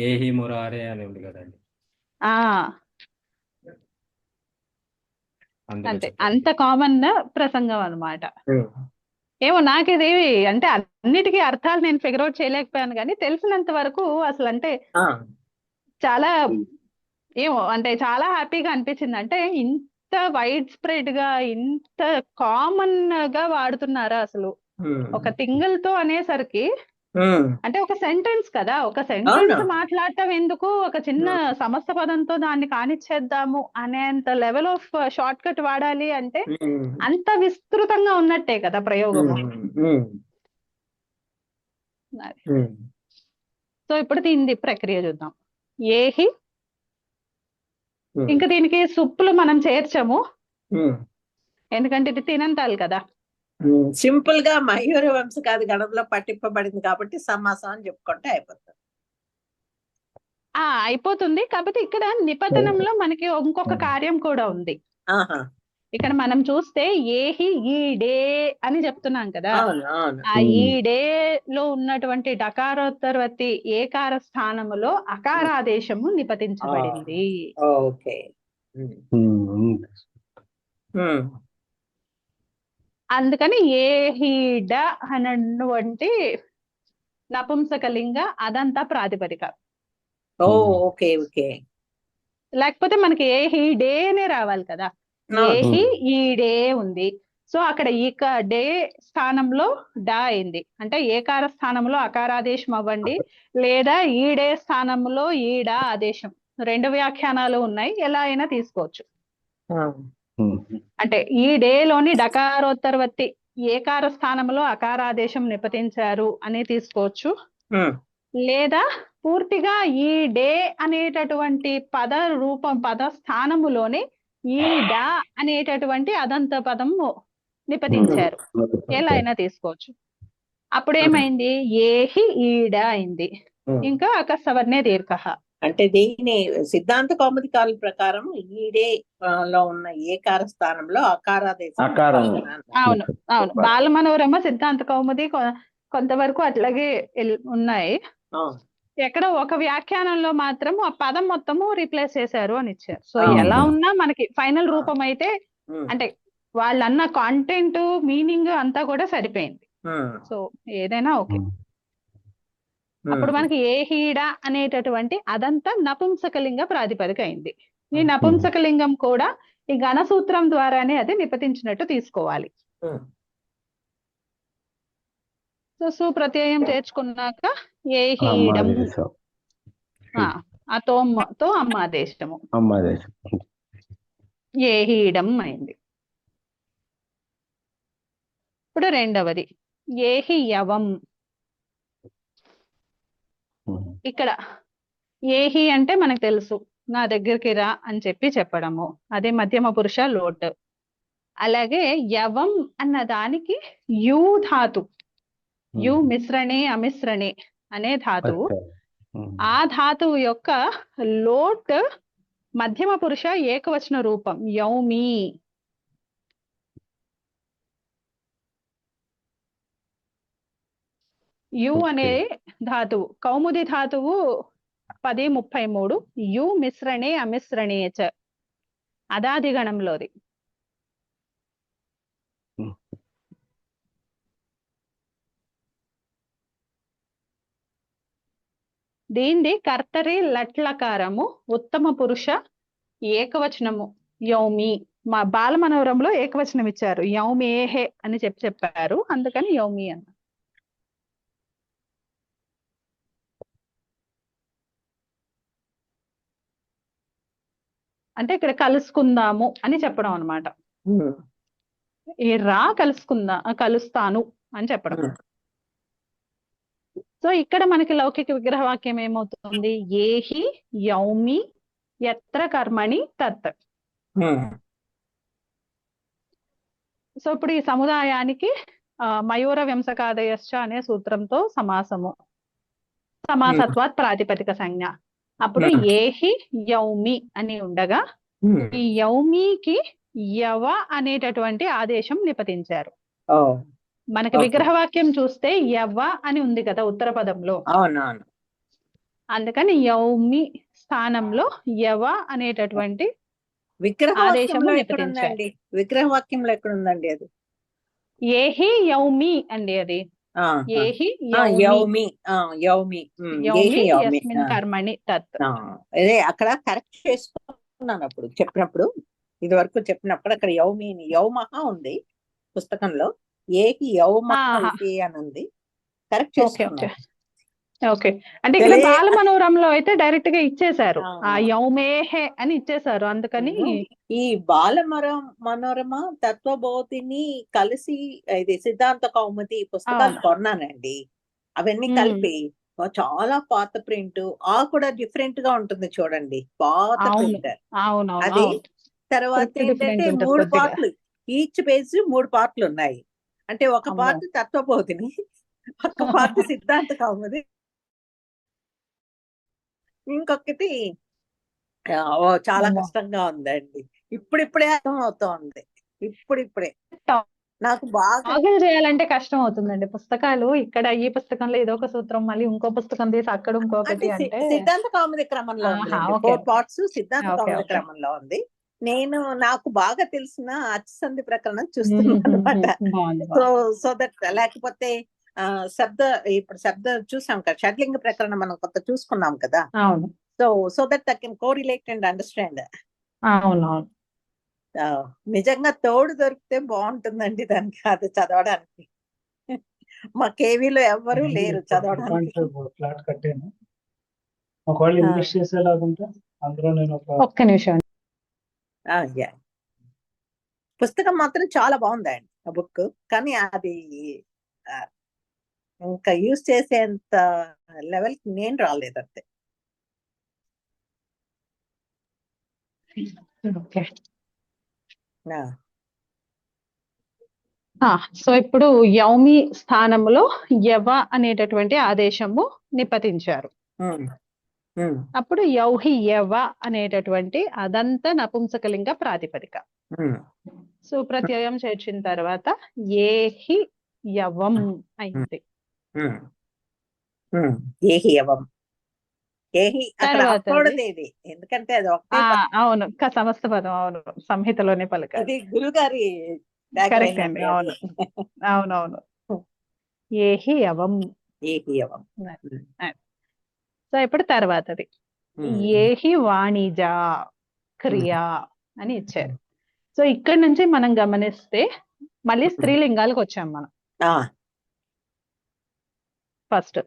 ఏహి మురారే అని ఉంది కదండి. అంతే, అంత కామన్ ప్రసంగం అన్నమాట. ఏమో నాకు ఇది అంటే అన్నిటికీ అర్థాలు నేను ఫిగర్ అవుట్ చేయలేకపోయాను, కానీ తెలిసినంత వరకు అసలు అంటే చాలా ఏమో అంటే చాలా హ్యాపీగా అనిపించింది. అంటే ఇంత వైడ్ స్ప్రెడ్ గా, ఇంత కామన్ గా వాడుతున్నారా అసలు ఒక టింగిల్ తో అనేసరికి. అంటే ఒక సెంటెన్స్ కదా, ఒక సెంటెన్స్ మాట్లాడటం ఎందుకు, ఒక చిన్న సమస్త పదంతో దాన్ని కానిచ్చేద్దాము అనేంత లెవెల్ ఆఫ్ షార్ట్ కట్ వాడాలి అంటే అంత విస్తృతంగా ఉన్నట్టే కదా ప్రయోగము. సో ఇప్పుడు దీని ప్రక్రియ చూద్దాం. ఏహి, ఇంకా దీనికి సుప్పులు మనం చేర్చము ఎందుకంటే ఇది తినంతాలు కదా. సింపుల్ గా మయూర వంశకాది గణంలో పట్టింపబడింది కాబట్టి సమాసం అని చెప్పుకుంటే అయిపోతుంది. అయిపోతుంది. కాకపోతే ఇక్కడ నిపతనంలో మనకి ఇంకొక కార్యం కూడా ఉంది. ఇక్కడ మనం చూస్తే ఏహి ఈడే అని చెప్తున్నాం కదా, ఆ ఈడే లో ఉన్నటువంటి డకారోత్తరవతి ఏకార స్థానములో అకారాదేశము నిపతించబడింది. అందుకని ఏహీడ అన్నటువంటి నపుంసకలింగ అదంతా ప్రాతిపదిక. లేకపోతే మనకి ఏహీడే అనే రావాలి కదా, ఏహి ఈడే ఉంది. సో అక్కడ ఈక డే స్థానంలో డా అయింది, అంటే ఏకార స్థానంలో అకారాదేశం అవ్వండి, లేదా ఈడే స్థానంలో ఈడా ఆదేశం, రెండు వ్యాఖ్యానాలు ఉన్నాయి, ఎలా అయినా తీసుకోవచ్చు. అంటే ఈ డేలోని డకారోత్తరవత్తి ఏకార స్థానంలో అకారాదేశం నిపతించారు అని తీసుకోవచ్చు, లేదా పూర్తిగా ఈ డే అనేటటువంటి పద స్థానములోని ఈ డా అనేటటువంటి అదంత పదము నిపతించారు, ఎలా అయినా తీసుకోవచ్చు. అప్పుడు ఏమైంది, ఏహి ఈడ అయింది, ఇంకా అకస్సవర్ణే దీర్ఘ. అంటే దీని సిద్ధాంత కౌముదికాల ప్రకారం ఈడే లో ఉన్న ఏకార స్థానంలో అకారాదేశం. అవును అవును, బాలమనోరమ సిద్ధాంత కౌముది కొంతవరకు అట్లాగే ఉన్నాయి. ఎక్కడ ఒక వ్యాఖ్యానంలో మాత్రం ఆ పదం మొత్తము రీప్లేస్ చేశారు అని ఇచ్చారు. సో ఎలా ఉన్నా మనకి ఫైనల్ రూపం అయితే అంటే వాళ్ళన్న కాంటెంట్ మీనింగ్ అంతా కూడా సరిపోయింది. సో ఏదైనా ఓకే. అప్పుడు మనకి ఏహీడ అనేటటువంటి అదంతా నపుంసకలింగ ప్రాతిపదిక అయింది. ఈ నపుంసకలింగం కూడా ఈ గణసూత్రం ద్వారానే అది నిపతించినట్టు తీసుకోవాలి. సో సుప్రత్యయం చేర్చుకున్నాక ఏహీడం, అతోమ్తో అమ్మాదేశము, ఏహీడం అయింది. ఇప్పుడు రెండవది ఏహి యవం. ఇక్కడ ఏహి అంటే మనకు తెలుసు, నా దగ్గరికి రా అని చెప్పడము, అదే మధ్యమ పురుష లోట్. అలాగే యవం అన్న దానికి యు ధాతు, యు మిశ్రణే అమిశ్రణే అనే ధాతువు, ఆ ధాతువు యొక్క లోట్ మధ్యమ పురుష ఏకవచన రూపం యౌమి. యు అనే ధాతువు కౌముది ధాతువు 10:33, యు మిశ్రణే అమిశ్రణే చ అదాది గణంలోది. దీనిది కర్తరి లట్లకారము, ఉత్తమ పురుష ఏకవచనము యౌమి. మా బాల మనోరంలో ఏకవచనం ఇచ్చారు, యౌమేహే అని చెప్పారు, అందుకని యౌమి అన్న. అంటే ఇక్కడ కలుసుకుందాము అని చెప్పడం అన్నమాట. ఈ రా కలుస్తాను అని చెప్పడం. సో ఇక్కడ మనకి లౌకిక విగ్రహ వాక్యం ఏమవుతుంది? ఏహి యౌమి యత్ర కర్మణి తత్. సో ఇప్పుడు ఈ సముదాయానికి మయూర వ్యంసకాదయశ్చ అనే సూత్రంతో సమాసత్వాత్ ప్రాతిపదిక సంజ్ఞ. అప్పుడు ఏహి యౌమి అని ఉండగా ఈ యౌమికి యవ అనేటటువంటి ఆదేశం నిపతించారు. మనకి విగ్రహవాక్యం చూస్తే యవ అని ఉంది కదా ఉత్తర పదంలో, అందుకని యౌమి స్థానంలో యవ అనేటటువంటి ఆదేశము నిపతించారు. విగ్రహవాక్యంలో ఎక్కడ ఉందండి అది? ఏహి యౌమి అండి, అది ఏహి యౌమి యస్మిన్ కర్మణి తత్. అదే అక్కడ కరెక్ట్ చేసుకున్నాను అప్పుడు చెప్పినప్పుడు, ఇది వరకు చెప్పినప్పుడు అక్కడ యౌమిని యౌమహ ఉంది పుస్తకంలో, ఏహి యౌమహ అని ఉంది, కరెక్ట్ చేసుకున్నాను. ఓకే, అంటే ఇక్కడ బాల మనోరంలో అయితే డైరెక్ట్ గా ఇచ్చేసారు, ఆ యౌమేహే అని ఇచ్చేసారు. అందుకని ఈ బాల మనోరమ తత్వబోధిని కలిసి ఇది సిద్ధాంత కౌముది పుస్తకాలు కొన్నానండి. అవన్నీ కలిపి చాలా పాత ప్రింట్, కూడా డిఫరెంట్ గా ఉంటుంది చూడండి, పాత ప్రింట్ అది. తర్వాత ఏంటంటే 3 పార్ట్లు, ఈచ్ పేజ్ 3 పార్ట్లు ఉన్నాయి. అంటే ఒక పార్ట్ తత్వబోధిని, ఒక పార్ట్ సిద్ధాంత కౌముది, ఇంకొకటి చాలా కష్టంగా ఉందండి. ఇప్పుడిప్పుడే అర్థం అవుతోంది, ఇప్పుడిప్పుడే. నాకు బాగా చేయాలంటే కష్టం అవుతుందండి పుస్తకాలు. ఇక్కడ ఈ పుస్తకంలో ఏదో ఒక సూత్రం, మళ్ళీ ఇంకో పుస్తకం తీసి అక్కడ ఇంకొకటి. అంటే సిద్ధాంత కౌముది క్రమంలో ఉంది, 4 పార్ట్స్ సిద్ధాంత కౌముది క్రమంలో ఉంది. నాకు బాగా తెలిసిన అచ్చసంధి ప్రకరణం చూస్తున్నాను అనమాట. సో దట్, లేకపోతే ఇప్పుడు శబ్ద చూసాం కదా, షడ్లింగ ప్రకరణం మనం కొత్త చూసుకున్నాం కదా. So that I can correlate and understand. అవునవును, నిజంగా తోడు దొరికితే బాగుంటుందండి దానికి, అది చదవడానికి. మా కేవీలో ఎవ్వరూ లేరు చదవడానికి. ఫ్లాట్ కట్టాను, ఒకవేళ ఇన్వెస్ట్ చేసేలాగుంటే అందులో నేను ఒక్క నిమిషం. పుస్తకం మాత్రం చాలా బాగుందండి ఆ బుక్, కానీ అది ఇంకా యూజ్ చేసేంత లెవెల్ కి నేను రాలేదు అంతే. సో ఇప్పుడు యౌమి స్థానంలో యవ అనేటటువంటి ఆదేశము నిపతించారు. అప్పుడు యౌహి యవ అనేటటువంటి అదంత నపుంసకలింగ ప్రాతిపదిక. సో ప్రత్యయం చేర్చిన తర్వాత ఏహి యవం అయింది. ఏహి యవం, ఎందుకంటే అది అవును, సమస్త పదం, అవును, సంహితలోనే పలకాలి. అది గురుగారి కరెక్ట్ అండి, అవును అవునవును. ఏహి యవం, సో ఇప్పుడు తర్వాతది ఏహి వాణిజ క్రియా అని ఇచ్చారు. సో ఇక్కడ నుంచి మనం గమనిస్తే మళ్ళీ స్త్రీలింగాలకు వచ్చాం మనం ఫస్ట్.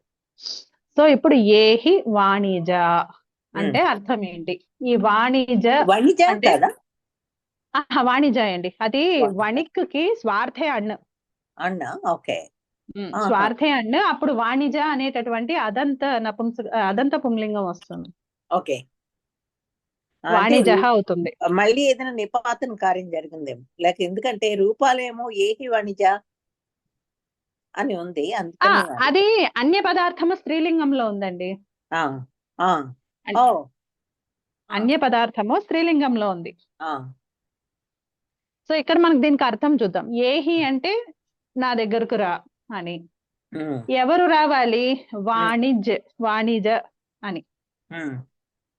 సో ఇప్పుడు ఏహి వాణిజ అంటే అర్థం ఏంటి? ఈ వాణిజ అంటే వాణిజ అండి, అది వణిక్కి స్వార్థే అన్న. ఓకే, స్వార్థే అన్న. అప్పుడు వాణిజ అనేటటువంటి అదంత పుంలింగం వస్తుంది. ఓకే, వాణిజ అవుతుంది. మళ్ళీ ఏదైనా నిపాతన కార్యం జరిగిందేమో, లేక ఎందుకంటే రూపాలేమో ఏహి వాణిజ అని ఉంది, అది అన్య పదార్థము స్త్రీలింగంలో ఉందండి. అన్య పదార్థము స్త్రీలింగంలో ఉంది. సో ఇక్కడ మనకు దీనికి అర్థం చూద్దాం. ఏహి అంటే నా దగ్గరకు రా అని, ఎవరు రావాలి? వాణిజ అని.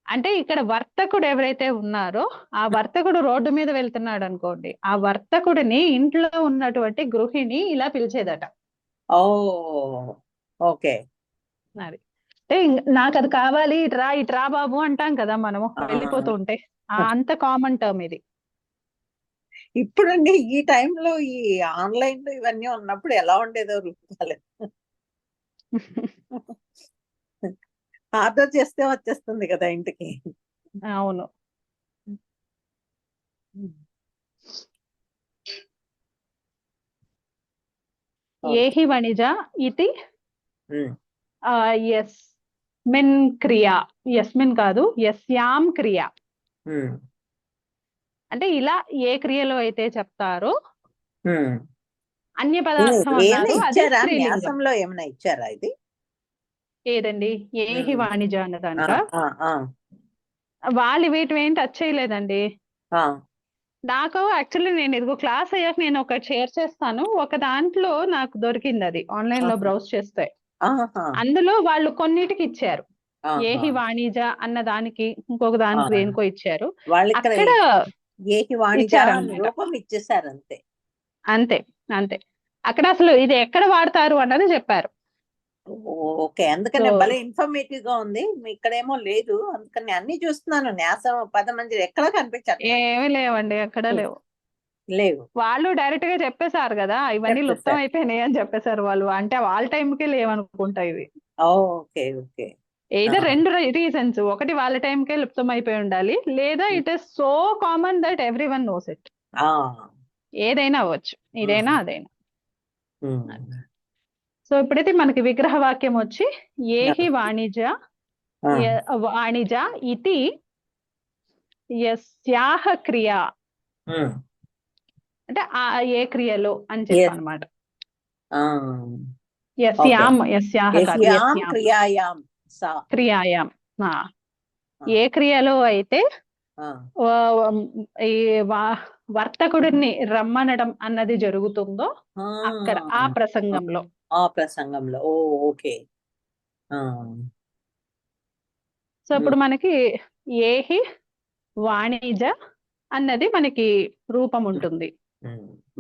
అంటే ఇక్కడ వర్తకుడు ఎవరైతే ఉన్నారో ఆ వర్తకుడు రోడ్డు మీద వెళ్తున్నాడు అనుకోండి, ఆ వర్తకుడిని ఇంట్లో ఉన్నటువంటి గృహిణి ఇలా పిలిచేదట. ఓకే, అది అంటే నాకు అది కావాలి, ఇట్రా బాబు అంటాం కదా మనము వెళ్ళిపోతూ ఉంటే, అంత కామన్ టర్మ్ ఇది. ఇప్పుడండి ఈ టైంలో ఈ ఆన్లైన్ లో ఇవన్నీ ఉన్నప్పుడు ఎలా ఉండేదో రూపాయలు. ఆర్డర్ చేస్తే వచ్చేస్తుంది కదా ఇంటికి. అవును. ఏహి వణిజ ఇది యస్మిన్ క్రియా, యస్మిన్ కాదు యస్యాం క్రియా. అంటే ఇలా ఏ క్రియలో అయితే చెప్తారో అన్య పదార్థం ఏమైనా అన్నారు, అది ఇచ్చారా స్త్రీలింగం. న్యాసంలో ఏమైనా ఇచ్చారా ఇది? ఏదండి ఏహి వాణిజ అన్నదానిక ఆ, వాళ్ళు వీటి ఏం టచ్ చేయలేదండి. ఆ, నాకు యాక్చువల్లీ నేను ఇదిగో క్లాస్ అయ్యాక నేను ఒకటి షేర్ చేస్తాను. ఒక దాంట్లో నాకు దొరికింది, అది ఆన్లైన్ లో బ్రౌజ్ చేస్తే. ఆహా, అందులో వాళ్ళు కొన్నిటికి ఇచ్చారు. ఆహా. ఏహి వాణిజ అన్న దానికి ఇంకొక దానికి ఆ. దేనికో ఇచ్చారు. వాళ్ళు ఇక్కడ అక్కడ ఏహి వాణిజ్య ఇచ్చారన్నమాట. రూపం ఇచ్చేసారు అంతే. అంతే అంతే. అక్కడ అసలు ఇది ఎక్కడ వాడతారు అన్నది చెప్పారు. ఓకే, అందుకనే So- భలే ఇన్ఫర్మేటివ్ గా ఉంది. ఇక్కడేమో లేదు, అందుకని అన్ని చూస్తున్నాను. న్యాసం పదమంజరి ఎక్కడ కనిపించట్లేదు. ఏమీ లేవండి, ఎక్కడ లేవు. లేవు. వాళ్ళు డైరెక్ట్ గా చెప్పేశారు కదా, ఇవన్నీ లుప్తం చెప్పేశారు. అయిపోయినాయి అని చెప్పేశారు వాళ్ళు. అంటే వాళ్ళ టైంకి లేవనుకుంటా ఇవి. Okay okay. ఏదో రెండు రీజన్స్, ఒకటి వాళ్ళ టైంకే లుప్తం అయిపోయి ఉండాలి, లేదా it is so common that every one knows it. ఏదైనా అవ్వచ్చు, ఇదైనా అదైనా. సో ఇప్పుడైతే మనకి విగ్రహ వాక్యం వచ్చి ఏహి వాణిజ వాణిజ ఇతి యస్యాహ క్రియా, అంటే ఆ ఏ క్రియలో అని చెప్పి అనమాట. యస్యాం, యస్యాహ కాదు, యస్యాం క్రియాయాం క్రియాయాం. ఏ క్రియలో అయితే ఈ వర్తకుడిని రమ్మనడం అన్నది జరుగుతుందో అక్కడ ఆ ప్రసంగంలో. ఆ ప్రసంగంలో. ఓకే. సో ఇప్పుడు మనకి ఏహి వాణిజ అన్నది మనకి రూపం ఉంటుంది.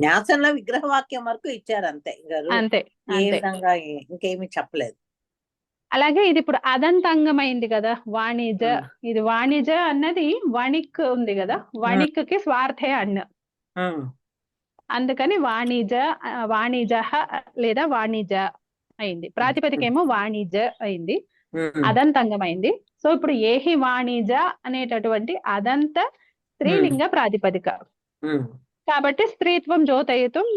న్యాసంలో విగ్రహ వాక్యం వరకు ఇచ్చారు అంతే. అంతే ఏ అంతే. విధంగా ఇంకేమి చెప్పలేదు. అలాగే ఇది ఇప్పుడు అదంతాంగమైంది కదా వాణిజ. ఇది వాణిజ అన్నది వణిక్ ఉంది కదా, వణిక్కి స్వార్థే అన్న, అందుకని వాణిజ వాణిజ లేదా వాణిజ అయింది. ప్రాతిపదికేమో వాణిజ అయింది, అదంతంగమైంది. సో ఇప్పుడు ఏహి వాణిజ అనేటటువంటి అదంత స్త్రీలింగ ప్రాతిపదిక కాబట్టి స్త్రీత్వం జ్యోతయితం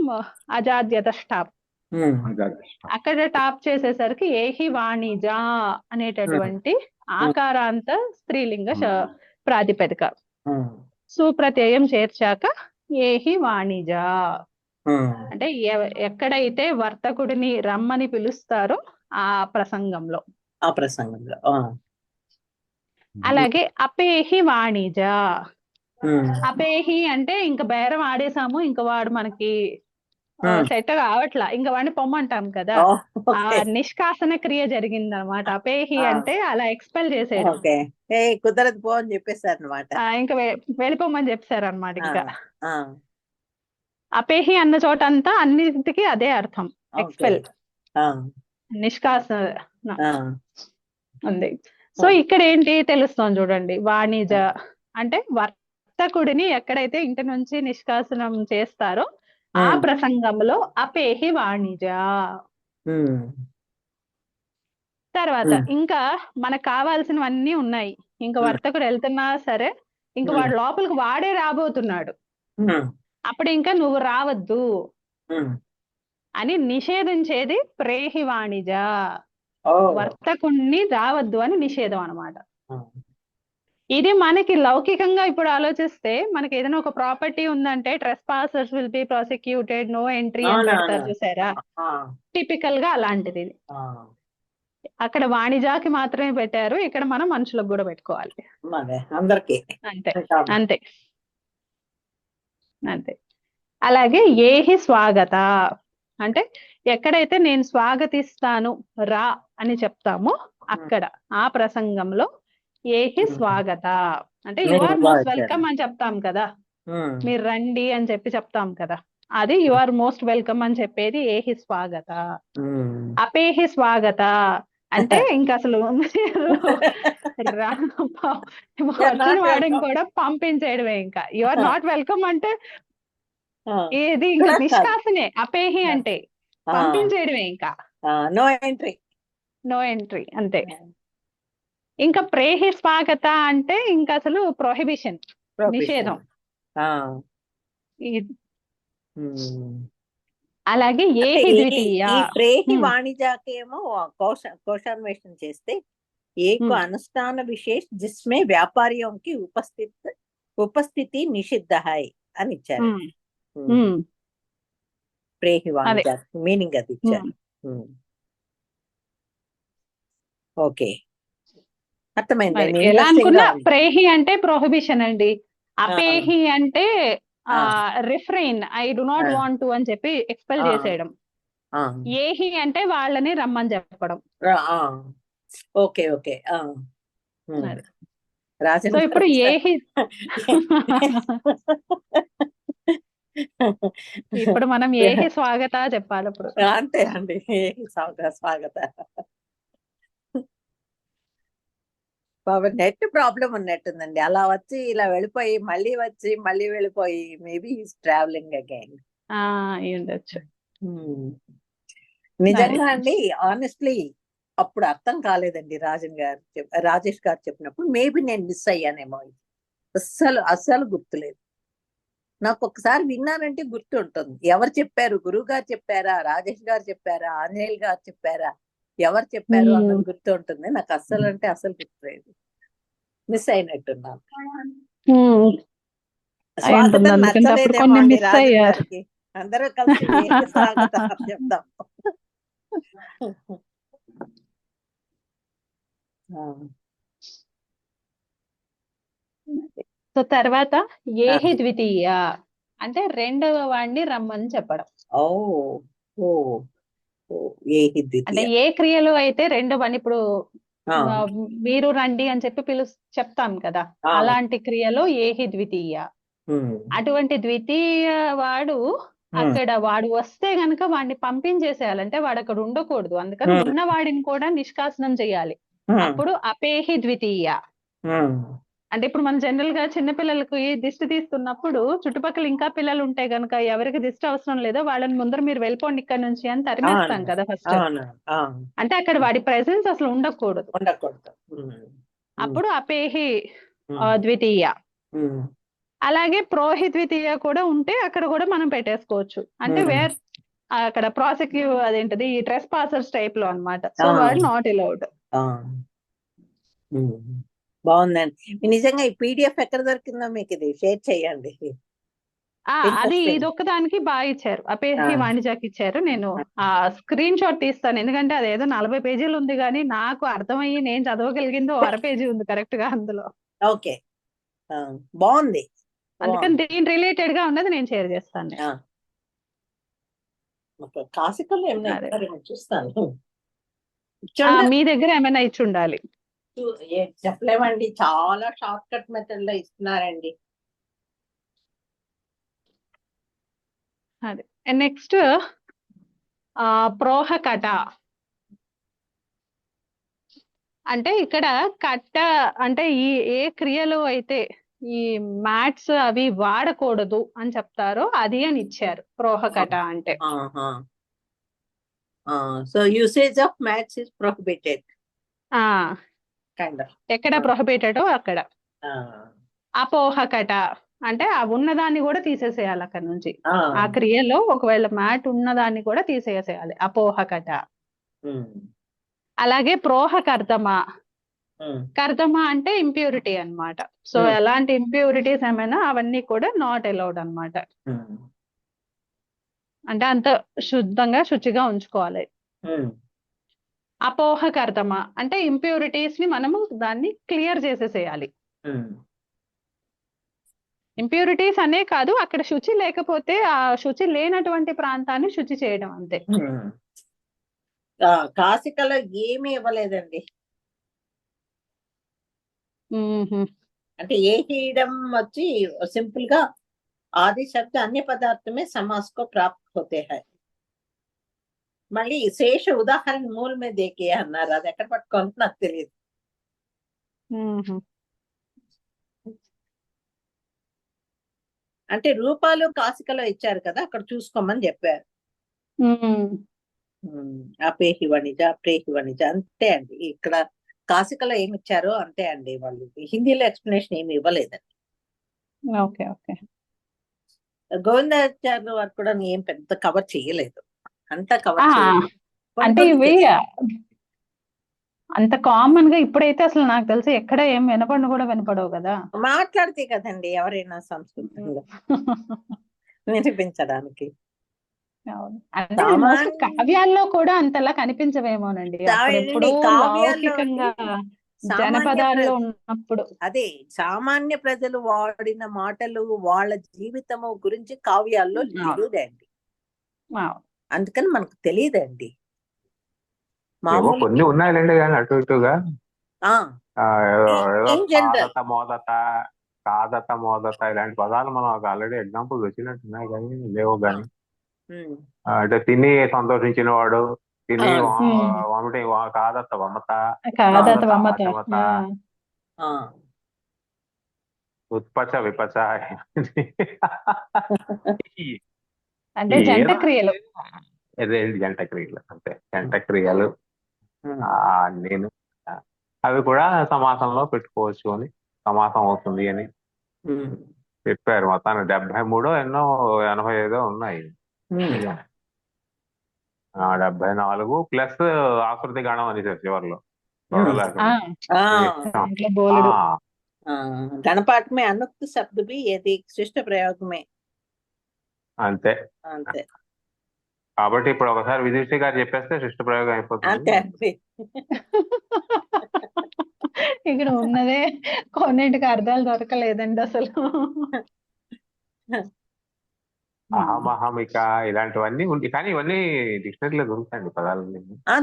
అజాద్యత స్టాప్. అక్కడ టాప్ చేసేసరికి ఏహి వాణిజ అనేటటువంటి ఆకారాంత స్త్రీలింగ ప్రాతిపదిక. సుప్రత్యయం చేర్చాక ఏహి వాణిజ అంటే ఎక్కడైతే వర్తకుడిని రమ్మని పిలుస్తారో ఆ ప్రసంగంలో. అలాగే అపేహి వాణిజ. అపేహి అంటే ఇంకా బేరం ఆడేసాము, ఇంకా వాడు మనకి సెట్ కావట్లా, ఇంకా వాడిని పొమ్మంటాం కదా, ఆ నిష్కాసన క్రియ జరిగింది అనమాట. అపేహి అంటే అలా ఎక్స్పెల్ చేసేయడం, కుదరదు పో అని చెప్పేశారు అనమాట. ఇంకా వెళ్ళిపోమని చెప్పారు అనమాట. ఇంకా అపేహి అన్న చోట అంతా అన్నిటికీ అదే అర్థం, ఎక్స్పెల్, నిష్కాసన ఉంది. సో ఇక్కడ ఏంటి తెలుస్తోంది చూడండి, వాణిజ అంటే వర్తకుడిని ఎక్కడైతే ఇంటి నుంచి నిష్కాసనం చేస్తారో ఆ ప్రసంగంలో అపేహి వాణిజ. తర్వాత ఇంకా మనకు కావాల్సినవన్నీ ఉన్నాయి. ఇంకా వర్తకుడు వెళ్తున్నా సరే, ఇంకా వాడు లోపలికి వాడే రాబోతున్నాడు, అప్పుడు ఇంకా నువ్వు రావద్దు అని నిషేధించేది ప్రేహి వాణిజ. వర్తకుణ్ణి రావద్దు అని నిషేధం అన్నమాట. ఇది మనకి లౌకికంగా ఇప్పుడు ఆలోచిస్తే, మనకి ఏదైనా ఒక ప్రాపర్టీ ఉందంటే trespassers will be prosecuted, no entry అని పెడతారు చూసారా, టిపికల్ గా అలాంటిది. అక్కడ వాణిజాకి మాత్రమే పెట్టారు, ఇక్కడ మనం మనుషులకు కూడా పెట్టుకోవాలి. అందరికీ అంతే అంతే అంతే. అలాగే ఏహి స్వాగత అంటే ఎక్కడైతే నేను స్వాగతిస్తాను రా అని చెప్తామో అక్కడ ఆ ప్రసంగంలో ఏహి స్వాగత అంటే యు ఆర్ మోస్ట్ వెల్కమ్ అని చెప్తాం కదా, మీరు రండి అని చెప్పి చెప్తాం కదా, అది యు ఆర్ మోస్ట్ వెల్కమ్ అని చెప్పేది ఏహి స్వాగత. అపేహి స్వాగత అంటే ఇంకా అసలు వచ్చిన వాడిని కూడా పంపించేయడమే. ఇంకా యు ఆర్ నాట్ వెల్కమ్ అంటే ఇది ఇంకా కాదు. నిష్కాసనే అపేహి అంటే ఆ, పంపించేయడమే ఇంకా నో ఎంట్రీ. నో ఎంట్రీ అంతే. ఇంకా ప్రేహి స్వాగత అంటే ఇంకా అసలు ప్రొహిబిషన్, నిషేధం. ఈ- అలాగే ఏహి ద్వితీయ. ఈ ప్రేహి వాణిజ్యకేమో కోశాన్వేషణ చేస్తే ఏకు అనుష్ఠాన విశేష జిస్మే వ్యాపారిयों की ఉపస్థితి నిషిద్ధ హై అని ఇచ్చారు. ప్రేహి వాణిజ్య మీనింగ్ అది ఇచ్చారు. ఓకే, అర్థమైంది. ఎలా అనుకున్నా ప్రేహి అంటే ప్రొహిబిషన్ అండి, అపేహి అంటే refrain, I do not want to అని చెప్పి ఎక్స్పెల్ చేసేయడం. ఏహి అంటే వాళ్ళని రమ్మని చెప్పడం. Okay okay. సో ఇప్పుడు ఏహి ఇప్పుడు మనం ఏహి స్వాగత చెప్పాలి ఇప్పుడు. అంతే అండి, ఏహి స్వాగత. నెట్ ప్రాబ్లం ఉన్నట్టుందండి, అలా వచ్చి ఇలా వెళ్ళిపోయి మళ్ళీ వచ్చి మళ్ళీ వెళ్ళిపోయి, మేబీ ఈస్ ట్రావెలింగ్ అగైన్. ఉండొచ్చు. నిజంగా అండి, ఆనెస్ట్లీ అప్పుడు అర్థం కాలేదండి రాజేష్ గారు చెప్పినప్పుడు. మేబీ నేను మిస్ అయ్యానేమో, అస్సలు గుర్తులేదు నాకు. ఒకసారి విన్నానంటే గుర్తు ఉంటుంది. ఎవరు చెప్పారు, గురువు గారు చెప్పారా, రాజేష్ గారు చెప్పారా, ఆంజనేయులు గారు చెప్పారా, ఎవరు చెప్పారు అన్నది గుర్తు ఉంటుంది. నాకు అస్సలు గుర్తులేదు, మిస్ అయినట్టున్నాను. స్వాగతం నచ్చలేదేమో అండి రాజేష్ గారికి. అందరూ కలిసి స్వాగతం చెప్తాం. సో తర్వాత ఏహి ద్వితీయ అంటే రెండవ వాడిని రమ్మని చెప్పడం. అంటే ఏ క్రియలు అయితే రెండవని, ఇప్పుడు మీరు రండి అని చెప్పి చెప్తాం కదా, అలాంటి క్రియలో ఏహి ద్వితీయ. అటువంటి ద్వితీయ వాడు అక్కడ వాడు వస్తే గనక వాడిని పంపించేసేయాలంటే వాడు అక్కడ ఉండకూడదు. అందుకని ఉన్న వాడిని కూడా నిష్కాసనం చేయాలి. అప్పుడు అపేహి ద్వితీయ. అంటే ఇప్పుడు మనం జనరల్ గా చిన్నపిల్లలకు దిష్టి తీస్తున్నప్పుడు చుట్టుపక్కల ఇంకా పిల్లలు ఉంటే గనక ఎవరికి దిష్టి అవసరం లేదో వాళ్ళని ముందర మీరు వెళ్ళిపోండి ఇక్కడ నుంచి అని తరిమేస్తాం కదా ఫస్ట్. అంటే అక్కడ వాడి ప్రెసెన్స్ అసలు ఉండకూడదు. అప్పుడు అపేహి ద్వితీయ. అలాగే ప్రోహి ద్వితీయ కూడా ఉంటే అక్కడ కూడా మనం పెట్టేసుకోవచ్చు. అంటే అక్కడ ప్రాసిక్యూట్ అదేంటది ట్రెస్ పాసర్స్ టైప్ లో అన్నమాట. సో వాడు నాట్ అలౌడ్. బాగుందండి. నిజంగా ఈ పీడిఎఫ్ ఎక్కడ దొరికిందో మీకు ఇది షేర్ చేయండి. అది ఇదొక్క దానికి బాగా ఇచ్చారు, అపేహి వాణిజ్యకి ఇచ్చారు. నేను ఆ స్క్రీన్ షాట్ తీస్తాను, ఎందుకంటే అదేదో 40 పేజీలు ఉంది కానీ నాకు అర్థమయ్యి నేను చదవగలిగిందో 1/2 పేజీ ఉంది కరెక్ట్ గా అందులో. ఓకే, బాగుంది. అందుకని దీని రిలేటెడ్ గా ఉన్నది నేను షేర్ చేస్తాను. క్లాసికల్ చూస్తాను. మీ దగ్గర ఏమైనా ఇచ్చి ఉండాలి. చెప్పలేమండి, చాలా షార్ట్ కట్ మెథడ్ లో ఇస్తున్నారండి. అదే నెక్స్ట్ ప్రోహ కట. అంటే ఇక్కడ కట్ట అంటే ఏ క్రియలో అయితే ఈ మ్యాట్స్ అవి వాడకూడదు అని చెప్తారో అది అని ఇచ్చారు ప్రోహ కట అంటే. So usage of mats is prohibited. ఎక్కడ ప్రొహిబిటెడో అక్కడ. అపోహకట అంటే ఆ ఉన్నదాన్ని కూడా తీసేసేయాలి అక్కడ నుంచి. ఆ క్రియలో ఒకవేళ మ్యాట్ ఉన్నదాన్ని కూడా తీసేసేయాలి, అపోహకట. అలాగే ప్రోహ కర్దమ. కర్దమ అంటే ఇంప్యూరిటీ అన్నమాట. సో ఎలాంటి ఇంప్యూరిటీస్ ఏమైనా అవన్నీ కూడా నాట్ అలౌడ్ అన్నమాట. అంటే అంత శుచిగా ఉంచుకోవాలి. అపోహ కర్దమ అంటే ఇంప్యూరిటీస్ ని మనము దాన్ని క్లియర్ చేసేసేయాలి. ఇంప్యూరిటీస్ అనే కాదు, అక్కడ శుచి లేకపోతే ఆ శుచి లేనటువంటి ప్రాంతాన్ని శుచి చేయడం అంతే. క్లాసికల్ ఏమీ ఇవ్వలేదండి. అంటే ఏ చేయడం వచ్చి సింపుల్ గా ఆది శబ్ద అన్య పదార్థమే సమాస్ కో ప్రాప్త హోతే హై. మళ్ళీ శేష ఉదాహరణ మూల మీద దేకే అన్నారు, అది ఎక్కడ పట్టుకోవాలో నాకు తెలియదు. అంటే రూపాలు కాసికలో ఇచ్చారు కదా, అక్కడ చూసుకోమని చెప్పారు. అపేహి వణిజ, ప్రేహి వణిజ అంతే అండి. ఇక్కడ కాసికలో ఏమి ఇచ్చారో అంతే అండి. వాళ్ళు హిందీలో ఎక్స్ప్లెనేషన్ ఏమి ఇవ్వలేదండి. Okay okay. గోవిందాచార్య వారు కూడా ఏం పెద్ద కవర్ చేయలేదు, అంతా కవర్ ఆ, చేయలేదు. అంటే ఇవి అంత కామన్ గా ఇప్పుడైతే అసలు నాకు తెలిసి ఎక్కడ ఏం వినపడిన కూడా వినపడవు కదా. మాట్లాడితే కదండి ఎవరైనా సంస్కృతంలో వినిపించడానికి. అవును. అంటే మోస్ట్ కావ్యాల్లో కూడా అంతలా కనిపించవేమోనండి, అప్పుడెప్పుడో కావ్యాల్లో లౌకికంగా సామాన్య జనపదాల్లో ఉన్నప్పుడు. అదే సామాన్య ప్రజలు వాడిన మాటలు, వాళ్ళ జీవితము గురించి కావ్యాల్లో లేదండి. అందుకని మనకు తెలియదండి. ఏవో కొన్ని ఉన్నాయిలేండి కానీ అటు ఇటుగా కాదత మోదత ఇలాంటి పదాలు మనం ఆల్రెడీ ఎగ్జాంపుల్ వచ్చినట్టున్నాయి కానీ లేవో కానీ. అంటే తిని సంతోషించిన వాడు, తిని వమటి కాదత వమత, ఉత్పచ విపచ అంటే జంట క్రియలు, జంట క్రియలు అంతే. జంట క్రియలు నేను అవి కూడా సమాసంలో పెట్టుకోవచ్చు అని, సమాసం అవుతుంది అని చెప్పారు. మొత్తాన్ని 73 ఎన్నో 85 ఉన్నాయి. 74 ప్లస్ ఆకృతి గణం అని చివరిలో गणपाठ में अनुक्त शब्द भी यदि शिष्ट प्रयोग में అంతే. అంతే. కాబట్టి ఇప్పుడు ఒకసారి విదేశీ గారు చెప్పేస్తే శిష్ట ప్రయోగం అయిపోతుంది. అంతే అండి. ఇక్కడ ఉన్నదే కొన్నింటికి అర్థాలు దొరకలేదండి అసలు. అహమహమిక ఇలాంటివన్నీ ఉంది కానీ ఇవన్నీ డిక్షనరీలో దొరుకుతాయండి పదాలన్నీ.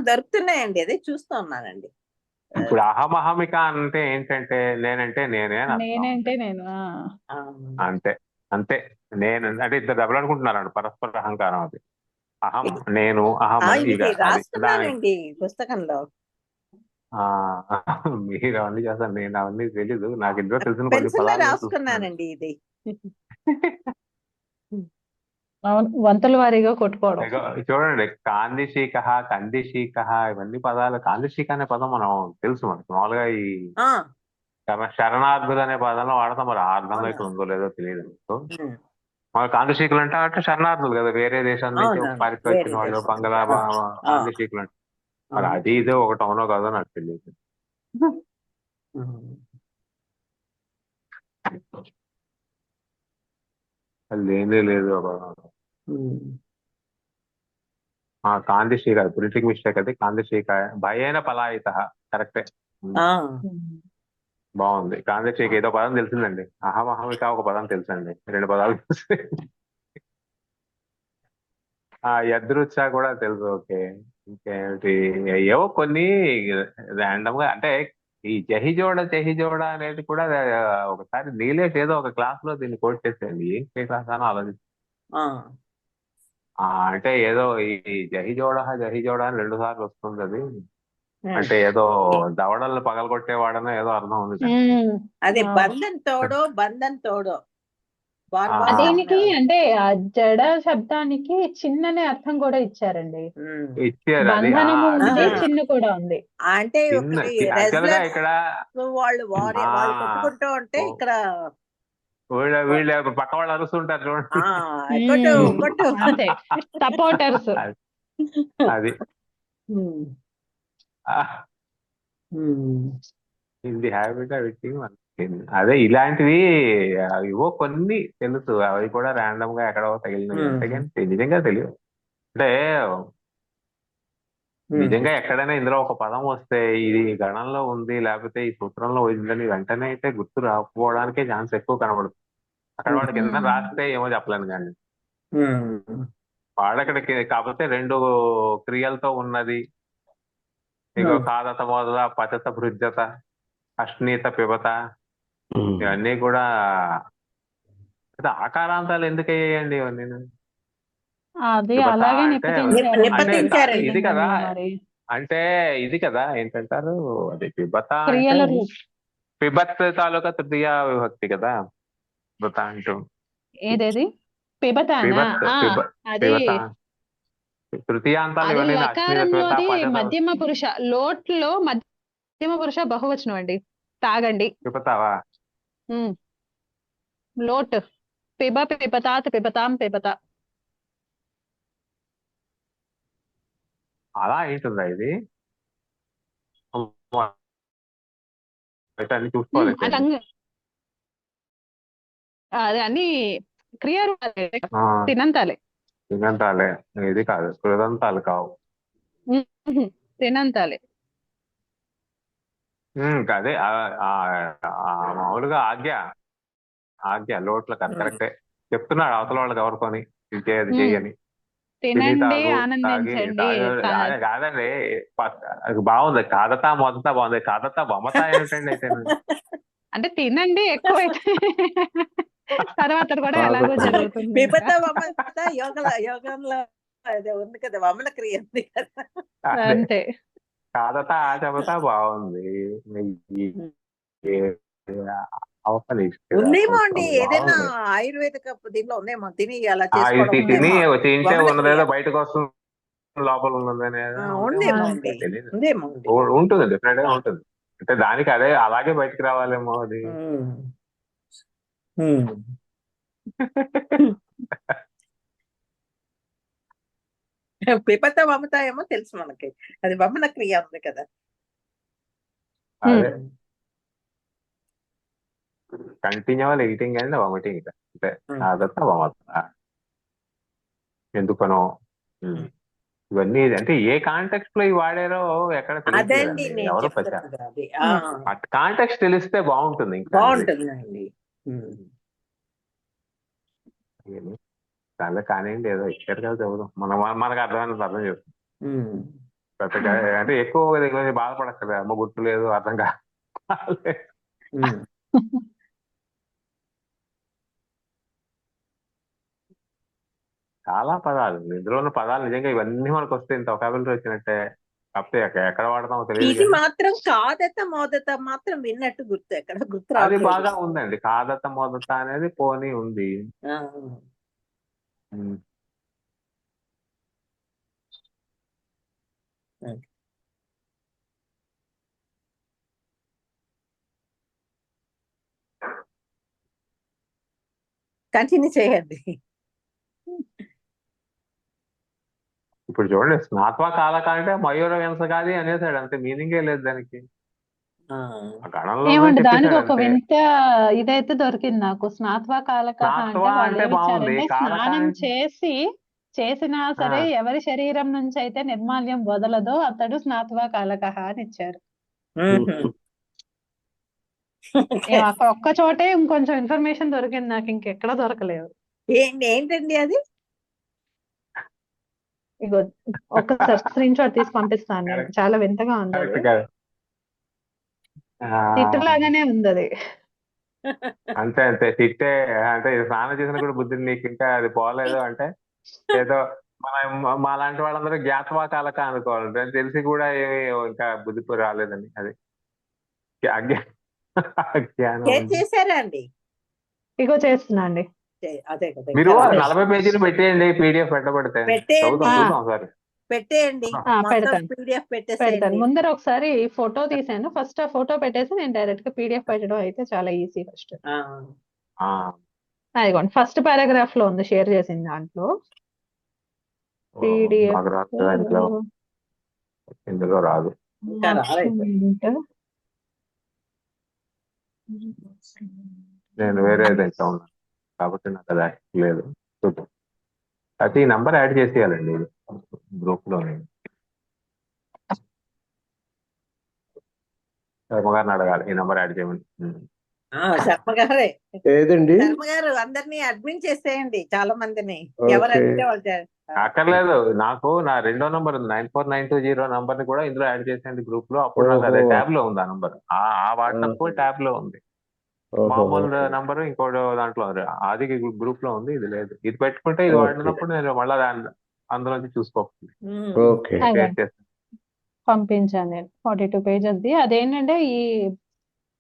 దొరుకుతున్నాయండి, అదే చూస్తూ ఉన్నానండి. ఇప్పుడు అహమహమిక అంటే ఏంటంటే నేనంటే నేనే, నేనంటే నేను అంతే అంతే. నేను అంటే ఇద్దరు డబ్బులు అనుకుంటున్నారండి, పరస్పర అహంకారం. అది అహం నేను అహం రాస్తున్నానండి పుస్తకంలో. మీరు అవన్నీ చేస్తారు, నేను అవన్నీ తెలీదు. నాకు ఇందులో తెలిసిన కొన్ని పెన్సిల్లో రాసుకున్నానండి ఇది. వంతుల వారీగా కొట్టుకోవడం. చూడండి, కాందిశీక కందిశీక ఇవన్నీ పదాలు. కాందిశీక అనే పదం మనం తెలుసు మనకి మామూలుగా. ఈ శరణార్థులు అనే పదంలో వాడతాం, మరి అర్థంలో ఇక్కడ ఉందో లేదో తెలియదు. మన కాందిశీకులు అంటే శరణార్థులు కదా, వేరే దేశం నుంచి పారిపోయి వచ్చిన వాళ్ళు, బంగ్లా కాందిశీకులు అంటే. మరి అది ఇదే ఒకటి అవునో కాదో నాకు తెలియదు. లేదే లేదు. కాందిశీక ప్రింటింగ్ మిస్టేక్ అది. కాందిశీక భయేన పలాయిత కరెక్టే, బాగుంది. కాందిశీక ఏదో పదం తెలిసిందండి. అహమహమిక ఒక పదం తెలుసండి, 2 పదాలు తెలుసు. యదృచ్ఛ కూడా తెలుసు. ఓకే, ఇంకేమిటి ఏవో కొన్ని ర్యాండమ్ గా. అంటే ఈ జహిజోడ అనేది కూడా ఒకసారి నీలేష్ ఏదో ఒక క్లాస్ లో దీన్ని కోట్ చేసేయండి. ఏం క్లాస్ అని ఆలోచించి అంటే ఏదో ఈ జహిజోడ అని 2 సార్లు వస్తుంది. అది అంటే ఏదో దవడలు పగలగొట్టేవాడనో ఏదో అర్థం ఉంది. అదే బంధన్ తోడో దీనికి అంటే ఆ జడ శబ్దానికి చిన్ననే అర్థం కూడా ఇచ్చారండి. బంధనము ఉంది, చిన్న కూడా ఉంది. అంటే ఇక్కడ వాళ్ళు కొట్టుకుంటూ ఉంటే ఇక్కడ వీళ్ళు పక్క వాళ్ళు అరుస్తుంటారు చూడండి, సపోర్టర్స్. అది ఇది హ్యాబిట్ అదే. ఇలాంటివి ఇవో కొన్ని తెలుసు, అవి కూడా ర్యాండమ్ గా ఎక్కడో తగిలినవి అంటే కానీ నిజంగా తెలియదు. అంటే నిజంగా ఎక్కడైనా ఇందులో ఒక పదం వస్తే ఇది గణంలో ఉంది లేకపోతే ఈ సూత్రంలో ఉందని వెంటనే అయితే గుర్తు రాకపోవడానికే ఛాన్స్ ఎక్కువ కనబడుతుంది. అక్కడ వాడు కింద రాస్తే ఏమో చెప్పలేను కానీ వాడక్కడికి కాకపోతే 2 క్రియలతో ఉన్నది. ఇగో కాదత మోదత, పచత భృజత, అశ్నీత పిబత, ఇవన్నీ కూడా ఆకారాంతాలు ఎందుకు అయ్యాయండి ఇవన్నీ? ఇది కదా, అంటే ఇది కదా ఏంటంటారు, అది పిబత అంటే పిబత్ తాలూకా తృతీయ విభక్తి కదా పిబత అంటూ. ఏదేది పిబతానా పిబత్ ఆ పిబ అది పిబత తృతీయాంతాలు అది ఇవన్నీ లక్ష్మీ పిబత లకారంలోది పజత మధ్యమ పురుష, లోట్లో మధ్యమ పురుష బహువచనం అండి. తాగండి. పిబతావా ఉమ్, లోట్ పిబ పిబతాత్ పిబతాం పిబత. అలా ఏంటుందా ఇది? అమ్మో, అయితే అన్ని చూసుకోవాలి అయితే అది అండి. అది అన్ని క్రియారూపాలే, ఆ, తినంతాలే. తినంతాలే, ఇది కాదు, కృదంతాలు కావు. ఉహు, తినంతాలే. అదే మామూలుగా ఆజ్ఞ లోట్ల కరెక్టే చెప్తున్నాడు అవతల వాళ్ళకి ఎవరికొని ఇది చేయి అది చెయ్యి అని. తిని తినండి, తాగి ఆనందించండి. కాదండి. అది బాగుంది, కాదతా మొదట బాగుంది, కాదతా బొమ్మత ఏమిటండి అయితే? అంటే తినండి ఎక్కువైతే తర్వాత కూడా ఎలాగో జరుగుతుంది పిబత వమత యోగంలో అదే ఉంది కదా, వమన క్రియ ఉంది కదా. అదే అంతే. కాదతా చెబతా బాగుంది. ఉందేమో అండి, ఏదైనా బాగుంది. ఆయుర్వేదిక దీనిలో ఉందేమో, తిని అలా ఇది చేసుకోవడం తిని ఉందేమో. తింటే వమన ఉన్నదేదో క్రియ బయటకు వస్తుంది, లోపల ఉన్నదని ఉందేమో అండి, తెలియదు. ఉందేమో అండి. ఉంటుంది, డిఫరెంట్ గా ఉంటుంది. అంటే దానికి అదే అలాగే బయటకు రావాలేమో అది. పిబత వమత ఏమో తెలుసు మనకి, అది వమన క్రియ ఉంది కదా. అదే కంటిన్యూవల్ ఈటింగ్ అండ్ వామిటింగ్ అంటే కాదత వమత ఎందుకనో. ఇవన్నీ అంటే ఏ కాంటెక్స్ట్ లో ఇవి వాడారో ఎక్కడ అదండి తెలియట్లేదండి, నేను ఎవరో చెప్తున్నది అది. కాంటెక్స్ట్ తెలిస్తే బాగుంటుంది. ఇంకా బాగుంటుందండి. చాలా కానివ్వండి, ఏదో ఇచ్చారు కదా ఎవరు, మనకు అర్థమైనంత అర్థం చేస్తుంది. పెద్దగా అంటే ఎక్కువ బాధపడక్కర్లేదు, అమ్మ గుర్తు లేదు అర్థం కాదు. చాలా పదాలు, ఇందులో ఉన్న పదాలు నిజంగా ఇవన్నీ మనకు వస్తే ఇంత ఒకాబులరీ వచ్చినట్టే. కాకపోతే ఎక్కడ వాడతామో తెలియదు ఇది కానీ మాత్రం కాదత మోదత మాత్రం విన్నట్టు గుర్తు, ఎక్కడ గుర్తు అది రావట్లేదు. బాగా ఉందండి. కాదత మొదత అనేది పోనీ ఉంది. కంటిన్యూ చేయండి. ఇప్పుడు చూడండి, స్నాత్వా కాలక అంటే మయూర వెంసగాది అనేసాడు, అంతే, మీనింగే లేదు దానికి. ఆ గణంలో ఏమండి దానికి చెప్పేశాడు ఒక అంతే. వింత ఇదైతే దొరికింది నాకు. స్నాత్వా కాలకః అంటే స్నాత్వా వాళ్ళు అంటే బాగుంది, ఏమిచ్చారంటే కాలక స్నానం చేసినా సరే ఎవరి శరీరం నుంచి అయితే నిర్మాల్యం వదలదో అతడు స్నాత్వా కాలకః అని ఇచ్చారు. అక్కడ ఒక్క చోటే ఇంకొంచెం ఇన్ఫర్మేషన్ దొరికింది నాకు, ఇంకెక్కడ దొరకలేదు. ఏంటండి అది? ఇగో ఒక్కసారి స్క్రీన్ షాట్ తీసి పంపిస్తాను నేను. చాలా వింతగా ఉంది అది. తిట్టులాగానే ఉంది అది. అంతే అంతే తిట్టే అంటే స్నానం చేసిన కూడా బుద్ధి నీకు ఇంకా అది పోలేదు అంటే ఏదో మా లాంటి వాళ్ళందరూ జ్ఞాతవా కాలక అనుకోవాలి, దాన్ని తెలిసి కూడా ఏమి ఇంకా బుద్ధి రాలేదని. అది అజ్ఞానం. చేశారా అండి? ఇగో చేస్తున్నా అండి. అదే కదా, మీరు 40 పేజీలు పెట్టేయండి, పీడిఎఫ్ పెట్టబడితే చూద్దాం సార్. పెట్టేయండి, పెడతాను. ముందర ఒకసారి ఫోటో తీసాను, ఫస్ట్ ఆ ఫోటో పెట్టేసి నేను డైరెక్ట్ గా పీడిఎఫ్ పెట్టడం అయితే చాలా ఈజీ. ఫస్ట్ అదిగోండి, ఫస్ట్ పారాగ్రాఫ్ లో ఉంది షేర్ చేసింది దాంట్లో. పీడిఎఫ్ ఇందులో రాదు. నేను వేరే ఇంకా ఉన్నాను కాబట్టి నాకు అది లేదు. చూద్దాం. అయితే ఈ నంబర్ యాడ్ చేసేయాలండి గ్రూప్ లో. శర్మగారిని అడగాలి ఈ నంబర్ యాడ్ చేయమని. శర్మ గారే ఏదండి? శర్మ గారు అందరినీ అడ్మిన్ చేసేయండి, చాలా మందిని. ఎవరంటే వాళ్ళు అక్కర్లేదు, నాకు నా రెండో నంబర్ ఉంది 949220 నంబర్ ని కూడా ఇందులో యాడ్ చేసేయండి గ్రూప్ లో. అప్పుడు నాకు అదే ట్యాబ్ లో ఉంది ఆ నంబర్, ఆ వాట్సాప్ ట్యాబ్ లో ఉంది. మామూలు నంబర్ ఇంకోటి దాంట్లో అది గ్రూప్ లో ఉంది, ఇది లేదు. ఇది పెట్టుకుంటే ఇది వాడినప్పుడు నేను మళ్ళీ అందులోంచి చూసుకోవాలి. పంపించాను నేను 42 పేజెస్. అదేంటంటే ఈ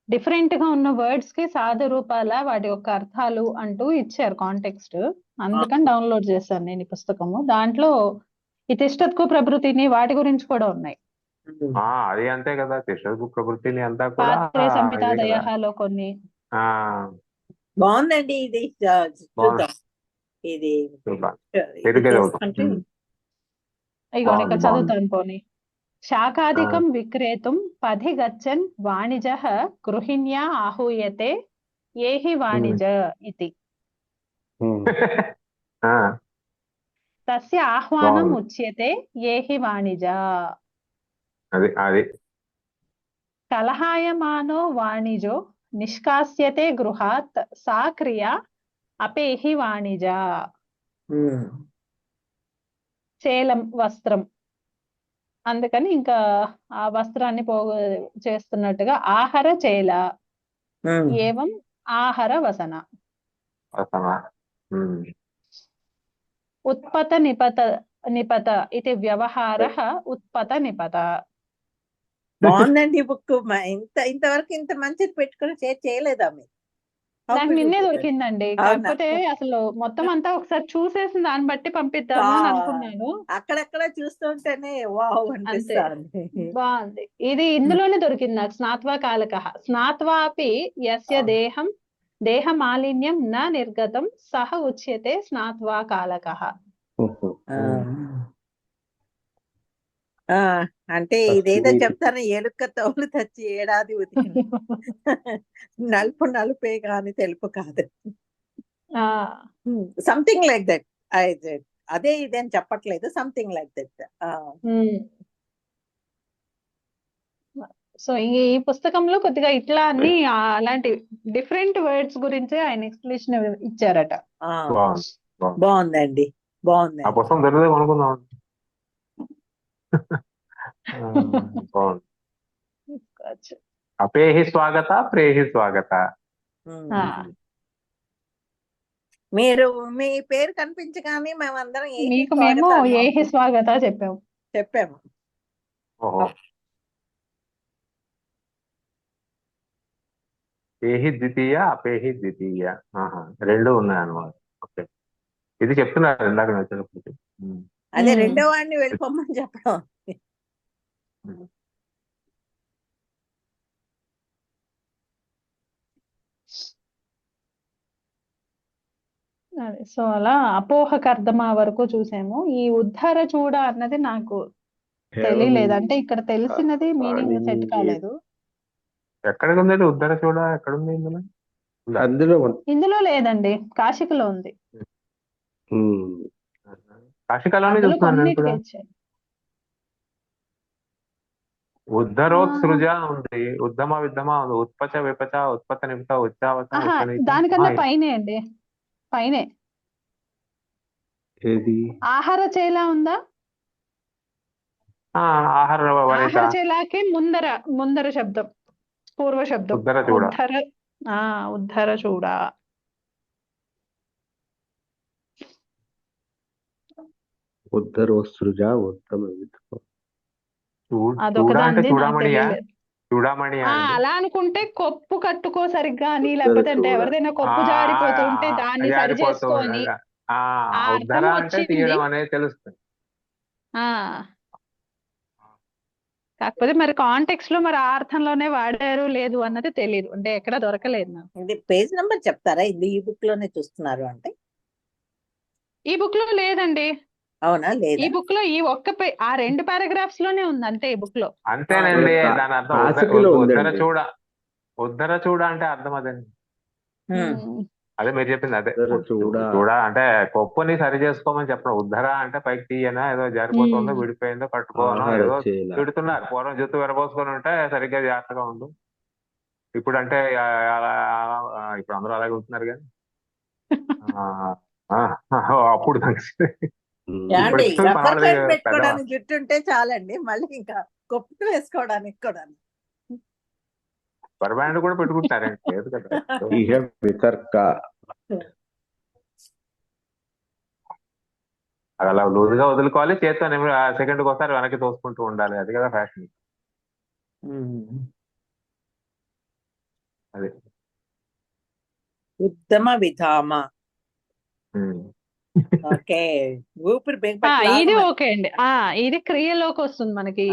డిఫరెంట్ గా ఉన్న వర్డ్స్ కి సాధురూపాల వాటి యొక్క అర్థాలు అంటూ ఇచ్చారు కాంటెక్స్ట్. అందుకని డౌన్లోడ్ చేశాను నేను ఈ పుస్తకము. దాంట్లో ఈ తిష్టత్కు ప్రభృతిని వాటి గురించి కూడా ఉన్నాయి. అది అంతే కదా, తిష్టకు ప్రవృత్తిని అంతా కూడా పాత్రే సంహిత ఇదే కదా. దయాలో కొన్ని. ఆ బాగుందండి ఇది. బాగుంది. చూద్దాం ఇది. చూద్దాం. ఇది తెలుగే చేసుకుంటే ఇగో ఇక్కడ బాగుంది. చదువుతాను పోనీ. శాకాదికం ఆ. విక్రేతుం పథి గచ్చన్ వాణిజః గృహిణ్యా ఆహూయతే ఏహి వాణిజ ఇతి. ఆ, తస్య ఆహ్వానం బాగుంది. ఉచ్యతే ఏహి వాణిజ. అది అది కలహాయమానో వాణిజో నిష్కాస్యతే గృహాత్ సా క్రియ అపేహి వాణిజ. చేలం వస్త్రం, అందుకని ఇంకా ఆ వస్త్రాన్ని పోగు చేస్తున్నట్టుగా ఆహార చేల ఏవం ఆహార వసన. వసనా. ఉత్పత నిపత నిపత ఇది వ్యవహారః ఉత్పత నిపత. బాగుందండి ఈ బుక్. ఇంతవరకు ఇంత మంచిది పెట్టుకుని చేయలేదా మీరు? నాకు నిన్నే దొరికిందండి. కాకపోతే అసలు మొత్తం అంతా ఒకసారి చూసేసి దాన్ని బట్టి పంపిద్దాము అని అనుకున్నాను. అక్కడక్కడ చూస్తుంటేనే వావ్ అంతే, అనిపిస్తుంది. బాగుంది. ఇది ఇందులోనే దొరికింది నాకు. స్నాత్వా కాలకః స్నాత్వాపి యస్య దేహం దేహ మాలిన్యం న నిర్గతం సహ ఉచ్యతే స్నాత్వా కాలకః. అంటే ఇదేదో చెప్తాను, ఎలుక తోలు తెచ్చి ఏడాది ఉతికిన నలుపు నలుపే కాని తెలుపు కాదు. Something like that. అదే ఇదేం చెప్పట్లేదు, సంథింగ్ లైక్ దట్. సో ఈ పుస్తకంలో కొద్దిగా ఇట్లా అన్ని అలాంటి డిఫరెంట్ వర్డ్స్ గురించి ఆయన ఎక్స్ప్లెనేషన్ ఇచ్చారట. బాగుందండి, బాగుంది. ఆ పుస్తకం దొరికితే కొనుక్కుందాం. బాగుంది. అపేహి స్వాగత ప్రేహి స్వాగత. మీరు మీ పేరు కనిపించగానే మేమందరం మేము ఏహి స్వాగత చెప్పాము. ఓహో. పేహి ద్వితీయ అపేహి ద్వితీయ, రెండు ఉన్నాయన్నమాట. ఓకే, ఇది చెప్తున్నారు ఇందాక వచ్చినప్పుడు. అదే రెండో వాడిని వెళ్ళిపోమని చెప్పడం. సో అలా అపోహకర్ధమా వరకు చూసాము. ఈ ఉద్ధర చూడ అన్నది నాకు తెలియలేదు. అంటే ఇక్కడ తెలిసినది మీనింగ్ సెట్ కాలేదు. ఎక్కడికి ఉంది ఉద్ధర చూడ? ఎక్కడుంది ఇందులో? ఇందులో లేదండి, కాశికలో ఉంది. కాశికలోనే చూస్తున్నాను కూడా. ఉద్ధరోత్సృజ ఉంది, ఉద్దమ విద్దమ ఉంది, ఉత్పచ విపచ ఉత్పత నిమిత ఉచ్చావచ. దానికన్నా పైనే అండి, పైనే. ఆహార చేల ఉందా? ఆహార చేలాకి ముందర శబ్దం, పూర్వ శబ్దం ఉద్ధర చూడ. ఉద్ధర చూడ. ఉద్ధరోత్సృజ ఉత్తమ అదొకదాన్ని చూడమణి. అలా అనుకుంటే కొప్పు కట్టుకో సరిగ్గా అని, లేకపోతే అంటే ఎవరిదైనా కొప్పు జారిపోతూ ఉంటే దాన్ని సరి చేసుకోని అర్థం వచ్చింది. తెలుస్తుంది. కాకపోతే మరి కాంటెక్స్ట్ లో మరి ఆ అర్థంలోనే వాడారు లేదు అన్నది తెలియదు, అంటే ఎక్కడ దొరకలేదు నాకు. ఇది పేజ్ నంబర్ చెప్తారా? ఇది ఈ బుక్ లోనే చూస్తున్నారు అంటే? ఈ బుక్ లో లేదండి. అవునా? లేదు. ఈ బుక్ లో ఈ ఒక్క ఆ 2 పారాగ్రాఫ్స్ లోనే ఉంది అంతే ఈ బుక్ లో. అంతేనండి. దాని అర్థం ఉద్ధర చూడ అంటే అర్థం అదండి. అదే మీరు చెప్పింది అదే. చూడ అంటే కొప్పుని సరి చేసుకోమని చెప్పడం. ఉద్ధర అంటే పైకి తీయనా, ఏదో జారిపోతుందో విడిపోయిందో కట్టుకోనో ఏదో తిడుతున్నారు. పూర్వం జుత్తు విరబోసుకొని ఉంటే సరిగ్గా జాగ్రత్తగా ఉండు. ఇప్పుడు అంటే ఇప్పుడు అందరూ అలాగే ఉంటున్నారు కానీ అప్పుడు పెట్టుకోవడానికి జుట్టు ఉంటే చాలండి, మళ్ళీ ఇంకా కొప్పు వేసుకోవడానికి కూడా రబ్బర్ బ్యాండ్ కూడా పెట్టుకుంటారండి. లేదు కదా. అది అలా లూజ్గా వదులుకోవాలి, చేత్తో సెకండ్కి ఒకసారి వెనక్కి తోసుకుంటూ ఉండాలి. అది కదా ఫ్యాషన్. అది. ఉత్తమ విధామ. ఉమ్. ఓకే, ఊపిరి ఇది బిగపట్టి ఓకే అండి. ఇది క్రియలోకి వస్తుంది మనకి.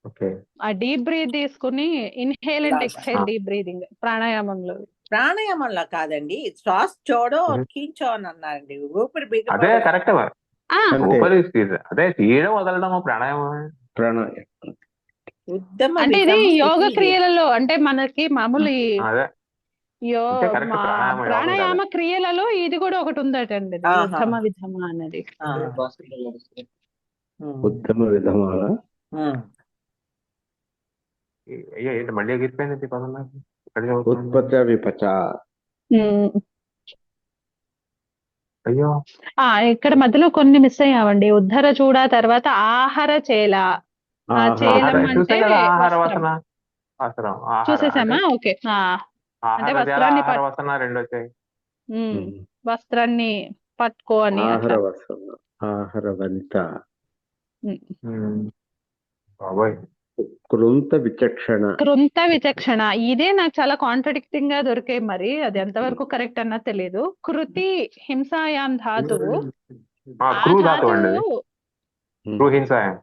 ఓకే. ఆ డీప్ బ్రీత్ తీసుకుని inhale and exhale deep breathing ప్రాణాయామంలో. ప్రాణాయామంలో కాదండి, శ్వాస చూడో కీంచో అని అన్నారండి. ఊపిరి అదే బిగపట్టి కరెక్ట్. ఊపిరి అదే తీయడం వదలడం ప్రాణాయామం. ఉత్తమ అంటే ఇది విధామ యోగ స్థితి. క్రియలలో, అంటే మనకి మామూలు అదే అంటే కరెక్ట్. ప్రాణాయామం యోగం ప్రాణాయామ కదా. క్రియలలో ఇది కూడా ఒకటి ఉందటండి, ఇది ఉత్తమ విధమ అన్నది. ఉత్తమ విధమా అయ్యో ఏంటి మళ్ళీ ఎగిరిపోయింది పదం నాకు. ఇక్కడ చదువుతున్నాను. ఉత్పత్త విపచ. అయ్యో ఇక్కడ మధ్యలో కొన్ని మిస్ అయ్యామండి. ఉద్ధర చూడ తర్వాత ఆహార చేల. చేలం అంటే చూసాం కదా, ఆహార వస్త్రం. వసన. వస్త్రం ఆహార చూసేసామా? అంటే ఓకే. అంటే ఆహార జల, వస్త్రాన్ని ఆహార వసన రెండు వచ్చాయి. వస్త్రాన్ని పట్టుకో అని ఆహార అట్లా. వసన, ఆహార వనిత. బాబోయ్. కృంత విచక్షణ. కృంత విచక్షణ, ఇదే నాకు చాలా కాంట్రడిక్టింగ్ గా దొరికాయి. మరి అది ఎంతవరకు కరెక్ట్ అన్నది తెలియదు. కృతి హింసాయాం ధాతువు. క్రూ ధాతువు అండి అది. క్రూ హింసాయం.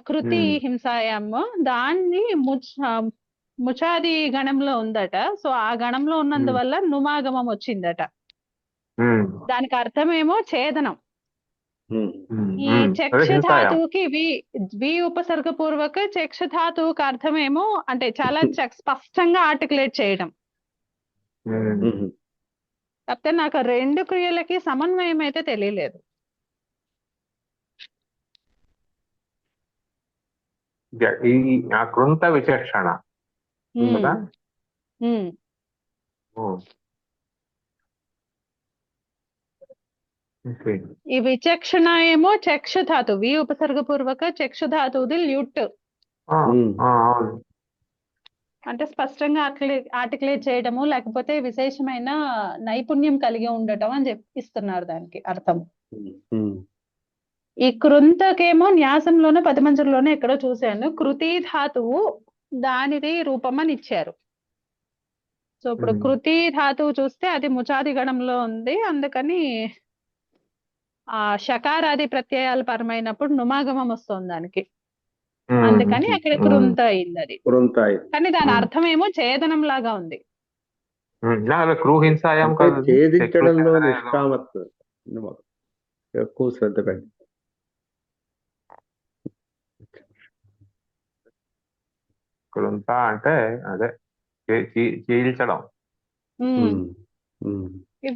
కృతి హింసాయాం దాన్ని ముచాది గణంలో ఉందట. సో ఆ గణంలో ఉన్నందువల్ల నుమాగమం వచ్చిందట. దానికి అర్థమేమో ఛేదనం. ఈ చక్ష ధాతువుకి వి ఉపసర్గపూర్వక చక్ష ధాతువుకి అర్థమేమో అంటే చాలా స్పష్టంగా ఆర్టికులేట్ చేయడం. కాకపోతే నాకు రెండు క్రియలకి సమన్వయం అయితే తెలియలేదు. కృంత విచక్షణ. ఈ విచక్షణ ఏమో చక్షు ధాతు, వి ఉపసర్గపూర్వక చక్షు ధాతువుది ల్యూట్. అంటే స్పష్టంగా ఆర్టికులేట్ చేయడము, లేకపోతే విశేషమైన నైపుణ్యం కలిగి ఉండటం అని ఇస్తున్నారు దానికి అర్థం. ఈ కృంతకేమో న్యాసంలోనో పదమంజరిలోనో ఎక్కడో చూశాను, కృతి ధాతువు దానిది రూపం అని ఇచ్చారు. సో ఇప్పుడు కృతి ధాతువు చూస్తే అది ముచాది గణంలో ఉంది. అందుకని షకారాది ప్రత్యయాలు పరమైనప్పుడు నుమాగమం వస్తుంది దానికి. అందుకని అక్కడ కృంత అయింది అది. కానీ దాని అర్థం ఏమో ఛేదనం లాగా ఉంది. ఛేదించడంలో నిష్కామత్వం ఎక్కువ శ్రద్ధ పెట్టి. కృంత అంటే అదే చీల్చడం.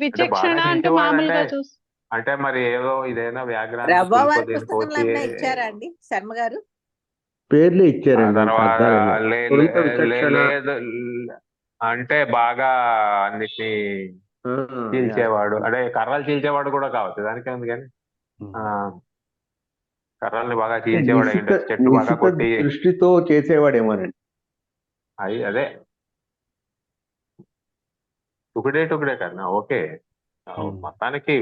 విచక్షణ అంటే మామూలుగా చూసి అంటే మరి ఏదో ఇదేనా వ్యాఘ్రాన్ని ఇచ్చారా అండి శర్మ గారు? పేర్లు ఇచ్చారండి. లేదు అంటే బాగా అన్నిటినీ చీల్చేవాడు, అంటే కర్రలు చీల్చేవాడు కూడా కావచ్చు. దానికే ఉంది కానీ కర్రల్ని బాగా చీల్చేవాడు, చెట్టు బాగా కొట్టి దృష్టితో చేసేవాడేమోనండి. అదే టుకుడే కన్నా ఓకే. మొత్తానికి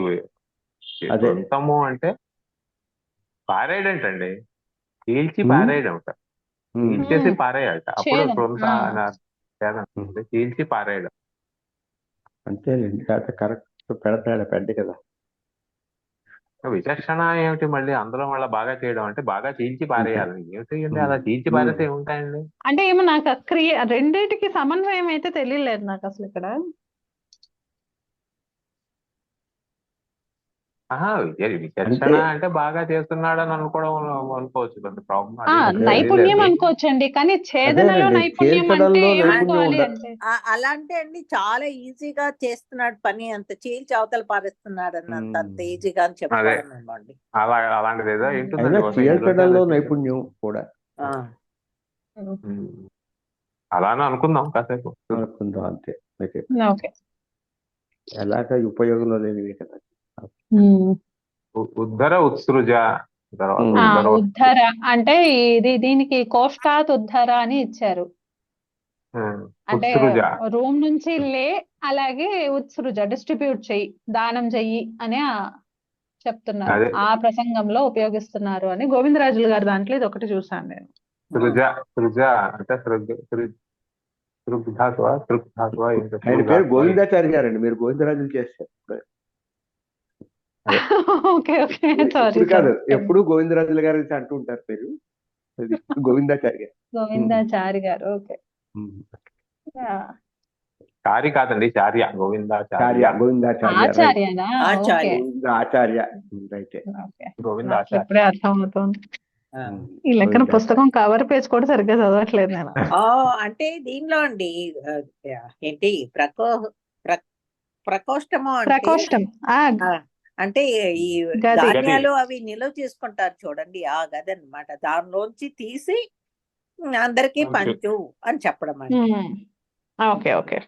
కృంతము అంటే పారేయడంటండి, చీల్చి పారేయడం, చీల్చేసి పారేయాలట. అప్పుడు కృంత చీల్చి పారేయడం అంతేనండి. కరెక్ట్ పెడతాడు పెద్ద కదా. విచక్షణ ఏమిటి మళ్ళీ అందులో మళ్ళీ బాగా చేయడం అంటే బాగా చీల్చి పారేయాలి. ఏమిటి అలా చీల్చి పారేస్తే ఏముంటాయండి? అంటే ఏమో నాకు రెండింటికి సమన్వయం అయితే తెలియలేదు నాకు అసలు ఇక్కడ. విచక్షణ అంటే బాగా చేస్తున్నాడు అని అనుకోవచ్చు. నైపుణ్యం అనుకోవచ్చండి, కానీ ఛేదనలో నైపుణ్యం అంటే అలా అంటే అండి చాలా ఈజీగా చేస్తున్నాడు పని, అంత చీల్చి అవతల పారేస్తున్నాడు అన్నంత అంత ఈజీగా అని చెప్పండి. అలాంటిది ఏదో చీల్చడంలో నైపుణ్యం కూడా అలానే అనుకుందాం, కాసేపు అనుకుందాం అంతే. ఓకే, ఎలాగ ఉపయోగంలో లేనివి కదా. ఉద్ధర ఉత్సృజ. ఉద్ధర అంటే దీనికి కోష్టాత్ ఉద్ధర అని ఇచ్చారు. అంటే రూమ్ నుంచి అలాగే ఉత్సృజ డిస్ట్రిబ్యూట్ చెయ్యి, దానం చెయ్యి అని చెప్తున్నారు. ఆ ప్రసంగంలో ఉపయోగిస్తున్నారు అని గోవిందరాజులు గారి దాంట్లో ఇది ఒకటి చూసాను నేను. సృజ సృజ అంటే సృగ్ధాత్వ ఏంటో ఆయన పేరు గోవిందాచారి గారండి, మీరు గోవిందరాజులు చేస్తారు. ఓకే ఓకే, సారీ ఇప్పుడు కాదు, ఎప్పుడు గోవిందరాజుల గారు అంటూ ఉంటారు పేరు. అది గోవిందాచారి గారు. గోవిందాచారి గారు. ఓకే. చారి కాదండి, చార్య. గోవిందాచార్య. గోవిందాచార్య ఆచార్యనా? ఓకే ఆచార్య రైతే. ఓకే, నాకు గోవిందాచార్య. ఇప్పుడే అర్థం అవుతుంది. ఈ లెక్కన పుస్తకం కవర్ పేజ్ కూడా సరిగ్గా చదవట్లేదు నేను. అంటే దీనిలో అండి ఏంటి ప్రకోష్టము అంటే ప్రకోష్టం అంటే ఈ గది. ధాన్యాలు అవి నిల్వ చేసుకుంటారు చూడండి, ఆ గది అన్నమాట. దానిలోంచి తీసి అందరికీ పంచు అని చెప్పడం అండి. Okay okay.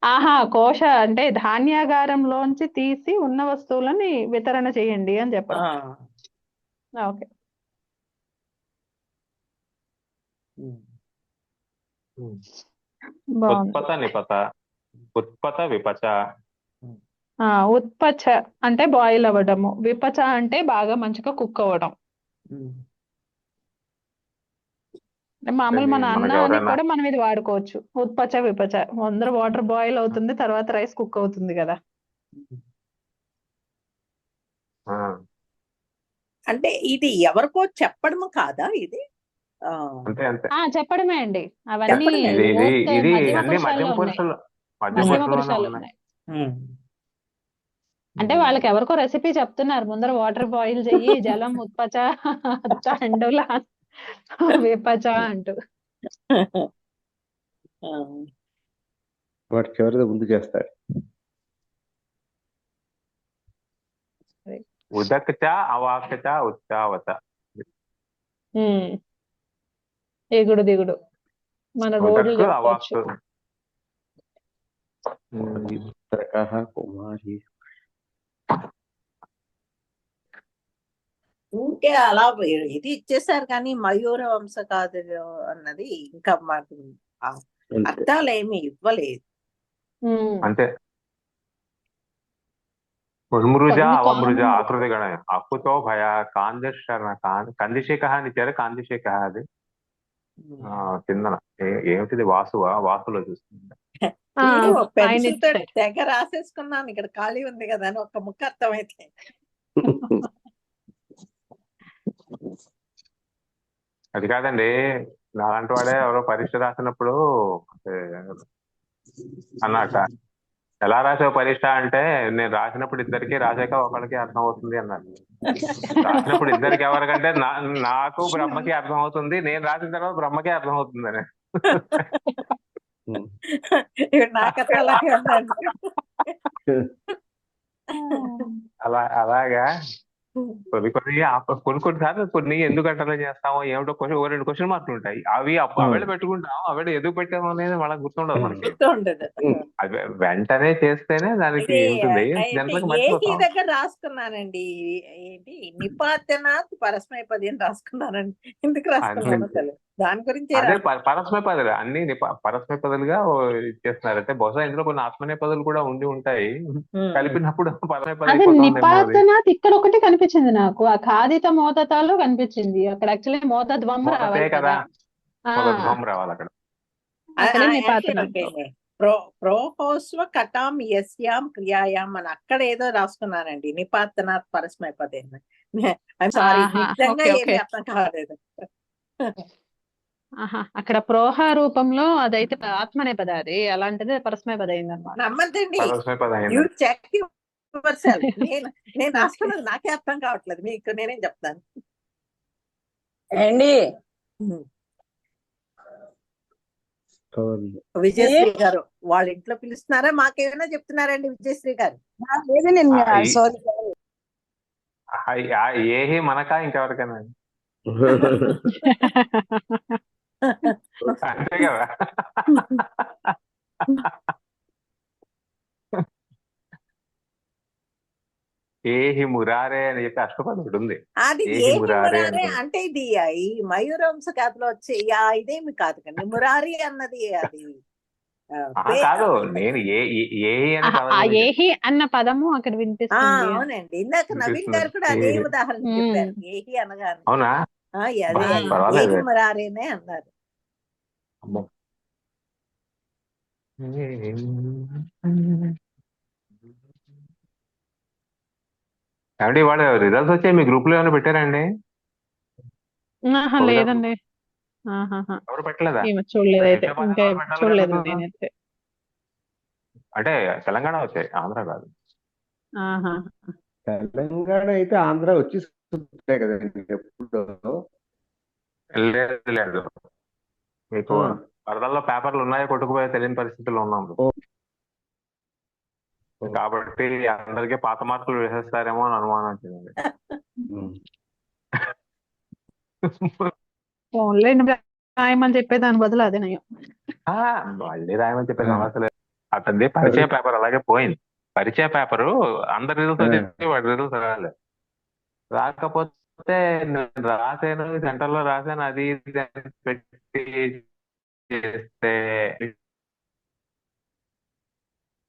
ఆహా, కోశ అంటే ధాన్యాగారంలోంచి తీసి ఉన్న వస్తువులని వితరణ చేయండి అని చెప్పడం. ఓకే. బాగుంది. ఉత్పత నిపత, ఉత్పత విపచ. ఉత్పచ అంటే బాయిల్ అవ్వడము, విపచ అంటే బాగా మంచిగా కుక్ అవ్వడం. మామూలు మన అన్నానికి కూడా మనం ఇది వాడుకోవచ్చు, ఉత్పచ విపచ. ముందర వాటర్ బాయిల్ అవుతుంది, తర్వాత రైస్ కుక్ అవుతుంది కదా. అంటే ఇది ఎవరికో చెప్పడము కాదా ఇది? అంతే అంతే, చెప్పడమే అండి. అవన్నీ మధ్యమ పురుషాల్లో ఉన్నాయి. అంటే వాళ్ళకి ఎవరికో రెసిపీ చెప్తున్నారు, ముందర వాటర్ బాయిల్ చెయ్యి, జలం ఉత్పచ చండుల విపచ అంటూ. వాటి చివరిలో ముందు చేస్తారు. ఉదకచ అవాకచ ఉచ్చావత. ఎగుడు దిగుడు మన రోడ్లు చెప్పుకోవచ్చు. కుమారి ఉంటే అలా ఇది ఇచ్చేసారు, కానీ మయూర వంశ కాదు అన్నది ఇంకా మాకు అర్థాలు ఏమి ఇవ్వలేదు. అంతే. ఉన్మృజ అవమృజ ఆకృతి గణ అప్పుతో భయ కాందిశరణ కందిశేఖ అని ఇచ్చారు. కాందిశేఖ అది కిందన ఏమిటిది, వాసులో చూస్తుంది. పెన్సిల్ తో తెగ రాసేసుకున్నాను, ఇక్కడ ఖాళీ ఉంది కదా అని ఒక్క ముక్క అర్థమైతే. అది కాదండి, నాలాంటి వాడే ఎవరో పరీక్ష రాసినప్పుడు అన్నట, ఎలా రాసావు పరీక్ష అంటే, నేను రాసినప్పుడు ఇద్దరికి, రాసాక ఒకరికి అర్థం అవుతుంది అన్నారు. రాసినప్పుడు ఇద్దరికి ఎవరికంటే నాకు బ్రహ్మకి అర్థం అవుతుంది, నేను రాసిన తర్వాత బ్రహ్మకి అర్థం అవుతుంది అని. అలాగా కొన్ని ఎందుకు అట్లా చేస్తామో ఏమిటో రెండు క్వశ్చన్ మార్కులు ఉంటాయి. అవి అవేళ పెట్టుకుంటాం, అవేళ ఎందుకు పెట్టాము అనేది మనకు గుర్తుండదు మనకి. అవి వెంటనే చేస్తేనే దానికి ఉంటుంది. దగ్గర రాసుకున్నానండి, ఏంటి నిపాతనాథ్ పరస్మైపది అని రాసుకున్నానండి. ఎందుకు రాసుకున్నాను దాని గురించి. పరస్మైపదులు అన్ని పరస్మైపదులుగా చేస్తున్నారు. అంటే బహుశా ఇందులో కొన్ని ఆత్మనేపదులు కూడా ఉండి ఉంటాయి, కలిపినప్పుడు నిపాతనాథ్ ఇక్కడ ఒకటి కనిపించింది నాకు, ఆ ఖాదిత మోదతాలో కనిపించింది. అక్కడ యాక్చువల్లీ మోదద్వం రావాలి కదా, రావాలి అక్కడ. ప్రోహోస్వ కటాం యస్యాం క్రియాయాం అని అక్కడ ఏదో రాసుకున్నానండి, నిపాతనాథ్ పరస్మైపదే. నిజంగా ఏమి అర్థం కాలేదు. అక్కడ ప్రోహ రూపంలో అదైతే ఆత్మనేపద, అది అలాంటిది పరస్మైపద అయిందన్నమాట. నమ్మద్దండి, నేను రాసుకున్నది నాకే అర్థం కావట్లేదు, మీకు నేనేం చెప్తాను అండి. విజయశ్రీ గారు వాళ్ళ ఇంట్లో పిలుస్తున్నారా, మాకేమైనా చెప్తున్నారండి విజయశ్రీ గారు? ఏహి మనకా ఇంకెవరికైనా అంతే కదా. ఏహి మురారే అని చెప్పి అష్టపది ఒకటి ఉంది. అది ఏహి మురారే అంటే ఇది ఈ మయూరవంశ కథలో వచ్చే ఇదేమి కాదు కానీ మురారి అన్నది అది కాదు. నేను ఏహి అన్న పదము అక్కడ వినిపిస్తుంది. అవునండి, ఇందాక నవీన్ గారు కూడా అదే ఉదాహరణ చెప్పారు, ఏహి అనగా. అవునా? అదే పర్వాలేదు. ఏహి మురారేనే అన్నారు. అమ్మో. ఏమండి వాడు రిజల్ట్స్ వచ్చాయి మీ గ్రూప్ లో ఏమైనా పెట్టారండి? ఆహా కవిత లేదండి. ఆహాహా ఎవరు పెట్టలేదా? ఏమో చూడలేదైతే, పెట్టే పని ఇంకా వాళ్ళు పెట్టాలి చూడలేదు కదా. నేనైతే. అంటే తెలంగాణ వచ్చాయి, ఆంధ్ర కాదు. ఆహా తెలంగాణ అయితే ఆంధ్ర వచ్చి ఉంటాయి కదండి ఎప్పుడు. లేదు లేదు, మీకు వరదల్లో పేపర్లు ఉన్నాయో కొట్టుకుపోయే తెలియని పరిస్థితుల్లో ఉన్నాం. కాబట్టి అందరికీ పాత మార్కులు వేసేస్తారేమో అని అనుమానం వచ్చింది. ఫోన్లేండి, రాయమని చెప్పే దాని బదులు అదే నయం. మళ్ళీ రాయమని చెప్పే సమస్య లేదు. అతనిది పరిచయ పేపర్ అలాగే పోయింది. పరిచయ పేపరు అందరి రిజల్ట్స్ వచ్చేసి వాడి రిజల్ట్స్ రాలేదు. రాకపోతే నేను రాసాను, సెంటర్ లో రాసాను, అది ఇది అని పెట్టి చేస్తే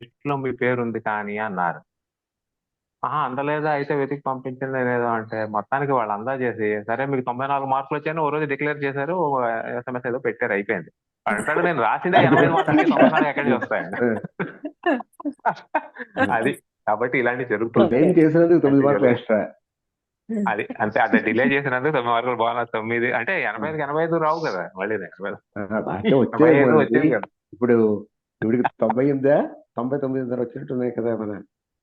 లిస్ట్లో మీ పేరు ఉంది కానీ అన్నారు. అందలేదా అయితే వెతికి పంపించింది లేదో అంటే మొత్తానికి వాళ్ళు అందా చేసి సరే మీకు 94 మార్కులు వచ్చాయని ఓ రోజు డిక్లేర్ చేశారు, SMS ఏదో పెట్టారు, అయిపోయింది. అంటాడు నేను రాసిందే 85 మార్కులకి 94 ఎక్కడి నుంచి వస్తాయండి. అది కాబట్టి ఇలాంటివి జరుగుతుంది. చేసినందుకు 9 మార్కులు ఎక్స్ట్రా. అది అంతే, అంటే డిలే చేసినందుకు 9 మార్కులు బాగున్నా 9 అంటే 85కి 85 రావు కదా మళ్ళీ. 85 వచ్చేది కదా. ఇప్పుడు ఇవిడికి 98 99 వచ్చినట్టు ఉన్నాయి కదా మన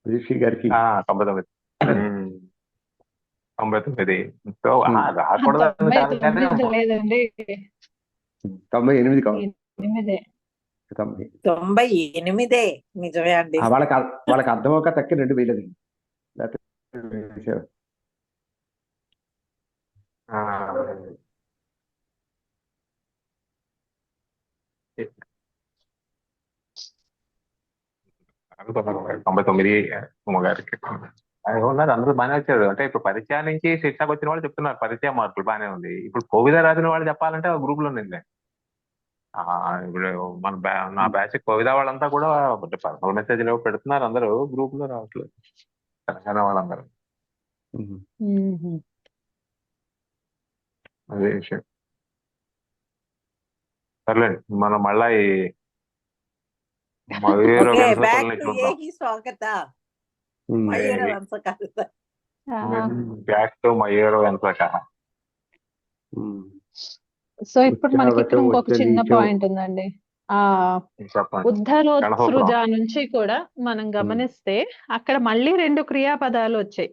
రిషి గారికి. 99 సో రాకూడదు 99 లేదండి, 98 కావాలి. 8. 98 నిజమే అండి. వాళ్ళకి అర్థం ఒక తక్కి 2 వేయలేదండి. తొంభై గారికి ఉన్నారు, అందరూ బాగానే వచ్చారు. అంటే ఇప్పుడు పరిచయం నుంచి శిక్షకు వచ్చిన వాళ్ళు చెప్తున్నారు పరిచయ మార్కులు బాగానే ఉంది. ఇప్పుడు కోవిద రాసిన వాళ్ళు చెప్పాలంటే గ్రూప్ లో ఉంది. ఇప్పుడు నా బ్యాచ్ కోవిద వాళ్ళంతా కూడా పర్సనల్ మెసేజ్ పెడుతున్నారు, అందరూ గ్రూప్ లో రావట్లేదు తెలంగాణ వాళ్ళందరూ. అదే విషయం. సర్లేండి, మనం మళ్ళా ఈ స్వాగత బ్యాక్ టు మయూర వంశక. సో ఇప్పుడు మనకి ఇక్కడ ఇంకొక చిన్న పాయింట్ ఉందండి. ఉద్ధరోత్సృజ నుంచి కూడా మనం గమనిస్తే అక్కడ మళ్ళీ 2 క్రియాపదాలు వచ్చాయి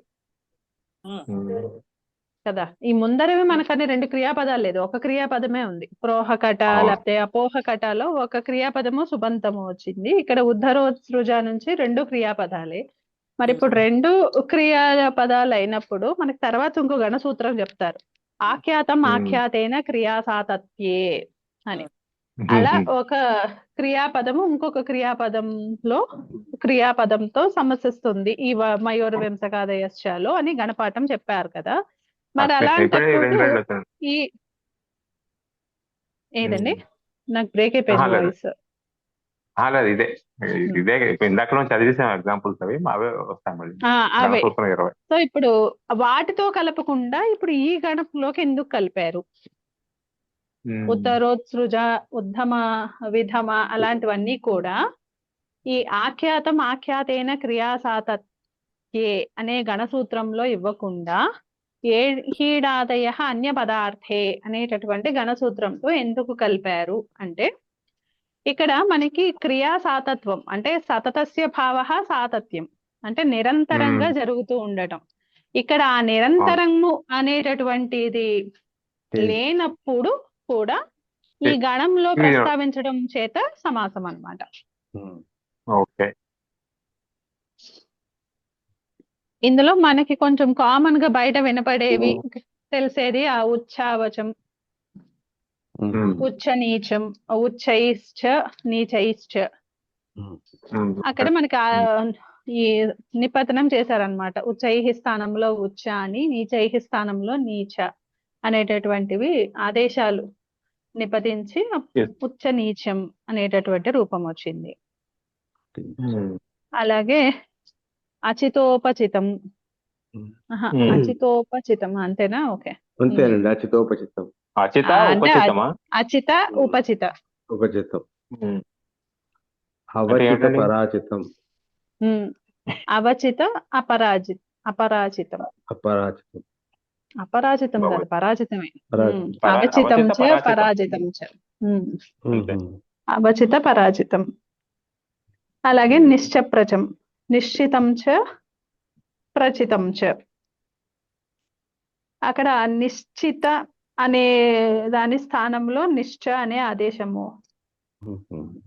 కదా. ఈ ముందరవి మనకని 2 క్రియాపదాలు లేదు, ఒక క్రియాపదమే ఉంది. ప్రోహకట లేకపోతే అపోహకటలో ఒక క్రియాపదము సుబంతము వచ్చింది. ఇక్కడ ఉద్ధరోత్సృజ నుంచి 2 క్రియాపదాలే. మరి ఇప్పుడు 2 క్రియాపదాలు అయినప్పుడు మనకి తర్వాత ఇంకో గణసూత్రం చెప్తారు, ఆఖ్యాతం ఆఖ్యాతేన క్రియాసాతత్యే అని. అలా ఒక క్రియాపదము ఇంకొక క్రియాపదంతో సమసిస్తుంది ఈ మయూర వంశకాదయశ్చాలో అని గణపాఠం చెప్పారు కదా. మరి అలాంటప్పుడు ఈ ఏదండి నాకు బ్రేక్ అయిపోయింది వాయిస్. ఇదే ఇందాక నుంచి చదివేసాం ఎగ్జాంపుల్స్, అవే వస్తాయి. అవే. సో ఇప్పుడు వాటితో కలపకుండా ఇప్పుడు ఈ గణపులోకి ఎందుకు కలిపారు? ఉత్తరోత్సృజ, ఉద్ధమ, విధమ అలాంటివన్నీ కూడా ఈ ఆఖ్యాతం ఆఖ్యాతేన క్రియాసాతత్యే అనే గణసూత్రంలో ఇవ్వకుండా ఏహీడాదయ అన్య పదార్థే అనేటటువంటి గణసూత్రంతో ఎందుకు కలిపారు అంటే, ఇక్కడ మనకి క్రియా సాతత్వం అంటే సతతస్య భావ సాతత్యం అంటే నిరంతరంగా జరుగుతూ ఉండటం. ఇక్కడ ఆ నిరంతరము అనేటటువంటిది లేనప్పుడు కూడా ఈ గణంలో ప్రస్తావించడం చేత సమాసం అన్నమాట. ఇందులో మనకి కొంచెం కామన్ గా బయట వినపడేవి తెలిసేది ఆ ఉచ్చావచం, ఉచ్చ నీచం, ఉచ్చైశ్చ నీచైశ్చ. అక్కడ మనకి ఈ నిపతనం చేశారనమాట. ఉచ్చైహి స్థానంలో ఉచ్చ అని, నీచైహి స్థానంలో నీచ అనేటటువంటివి ఆదేశాలు నిపతించి ఉచ్చ నీచం అనేటటువంటి రూపం వచ్చింది. అలాగే అచితోపచితం, ఆహా, ఉమ్. అచితోపచితం అంతేనా? ఓకే. అంతేనండి, అచితోపచితం. అచిత అంటే ఉపచితమా? అచిత ఉపచిత. ఉపచితం. ఉమ్. అంటే అవచిత ఏంటండి? పరాచితం. ఉమ్. అవచిత అపరాజితం. అపరాచితం. అపరాజితం కాదు, పరాజితమే. పరాచితం. అవచితం అవచిత చ పరాచితం పరాజితం చ. అంతే. అవచిత పరాజితం. అలాగే నిశ్చప్రచం, నిశ్చితం చ ప్రచితం చ. అక్కడ నిశ్చిత అనే దాని స్థానంలో నిశ్చ అనే ఆదేశము,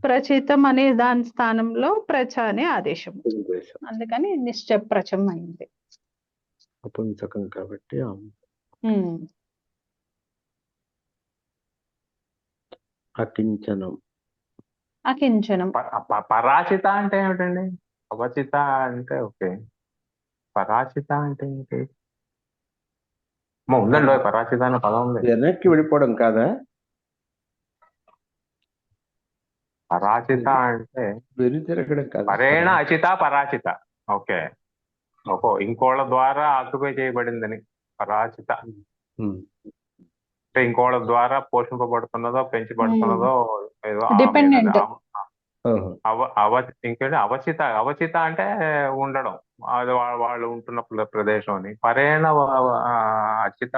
ప్రచితం అనే దాని స్థానంలో ప్రచ అనే ఆదేశము, అందుకని నిశ్చప్రచం అయింది. అపుంసకం కాబట్టి అకించనం. అకించనం. పరాచిత అంటే ఏమిటండి? అవచిత అంటే ఓకే, పరాచిత అంటే ఏంటి? ఉందండి పరాచిత అనే పదం ఉంది. వెనక్కి వెళ్ళిపోవడం కాదా? పరాచిత అంటే వెనుతిరగడం కాదు. పరేణ అచిత పరాచిత. ఓకే, ఇంకోళ్ళ ద్వారా ఆక్యుపై చేయబడిందని పరాచిత. అంటే ఇంకోళ్ళ ద్వారా పోషింపబడుతున్నదో పెంచబడుతున్నదో ఏదో డిపెండెంట్. ఇంకేంటి అవచిత. అవచిత అంటే ఉండడం, అది వాళ్ళు ఉంటున్న ప్రదేశం అని. పరేణ అచిత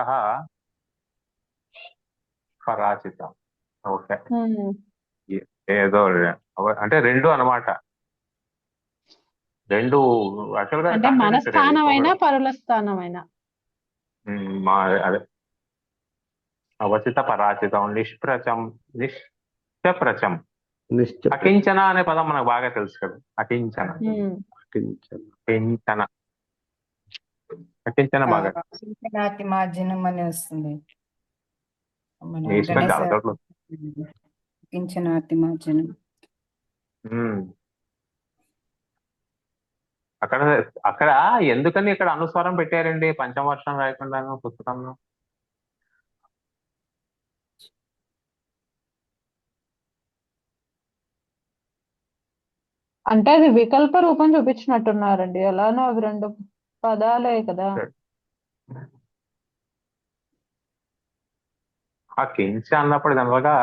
పరాచిత. ఓకే, ఏదో అంటే రెండు అన్నమాట. రెండు యాక్చువల్ గా అంటే మన కాంట్రడిక్టరీ. స్థానమైనా పరుల స్థానమైనా. అదే అవచిత పరాచితం. నిష్ప్రచం, నిశ్చప్రచం. అకించన అనే పదం మనకు బాగా తెలుసు కదా. అకించన, అకించన, అకించన బాగా కించనాతి మార్జనం అని వస్తుంది. మన మీ ఇష్టం, గణేశ చాలా చోట్ల. కించనాతి మార్జనం. అక్కడ అక్కడ ఎందుకని ఇక్కడ అనుస్వారం పెట్టారండి పంచమవర్షం రాయకుండాను పుస్తకంలో? అంటే అది వికల్ప రూపం చూపించినట్టున్నారండి. ఎలానో అవి రెండు పదాలే కదా. ఆ కించ అన్నప్పుడు జనరల్గా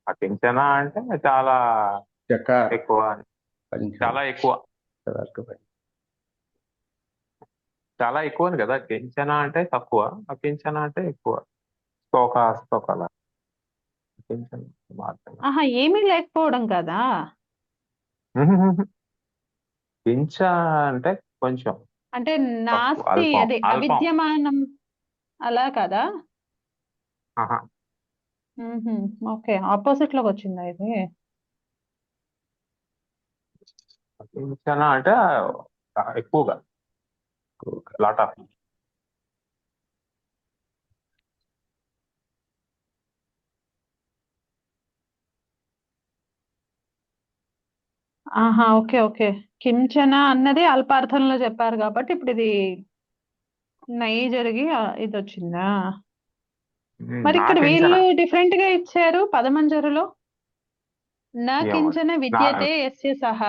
ఆ కించన అంటే చాలా ఎక్కువ, చాలా ఎక్కువ, చాలా ఎక్కువ అని కదా. కించన అంటే తక్కువ, అకించన అంటే ఎక్కువ. స్తోకల ఆహా, ఏమీ లేకపోవడం కదా. కించ అంటే కొంచెం, అంటే నాస్తి, అల్పం, అదే అల్పం. అవిద్యమానం అలా కదా. ఆహా, ఓకే, ఆపోజిట్ లోకి వచ్చిందా ఇది? కించన అంటే ఎక్కువగా, లాట్ ఆఫ్. ఆహా, ఓకే ఓకే. కించన అన్నది అల్పార్థంలో చెప్పారు కాబట్టి ఇప్పుడు ఇది నై జరిగి ఇది వచ్చిందా? మరి ఇక్కడ వీళ్ళు డిఫరెంట్ గా ఇచ్చారు పదమంజరిలో. నా కించన విద్యతే యస్య సహ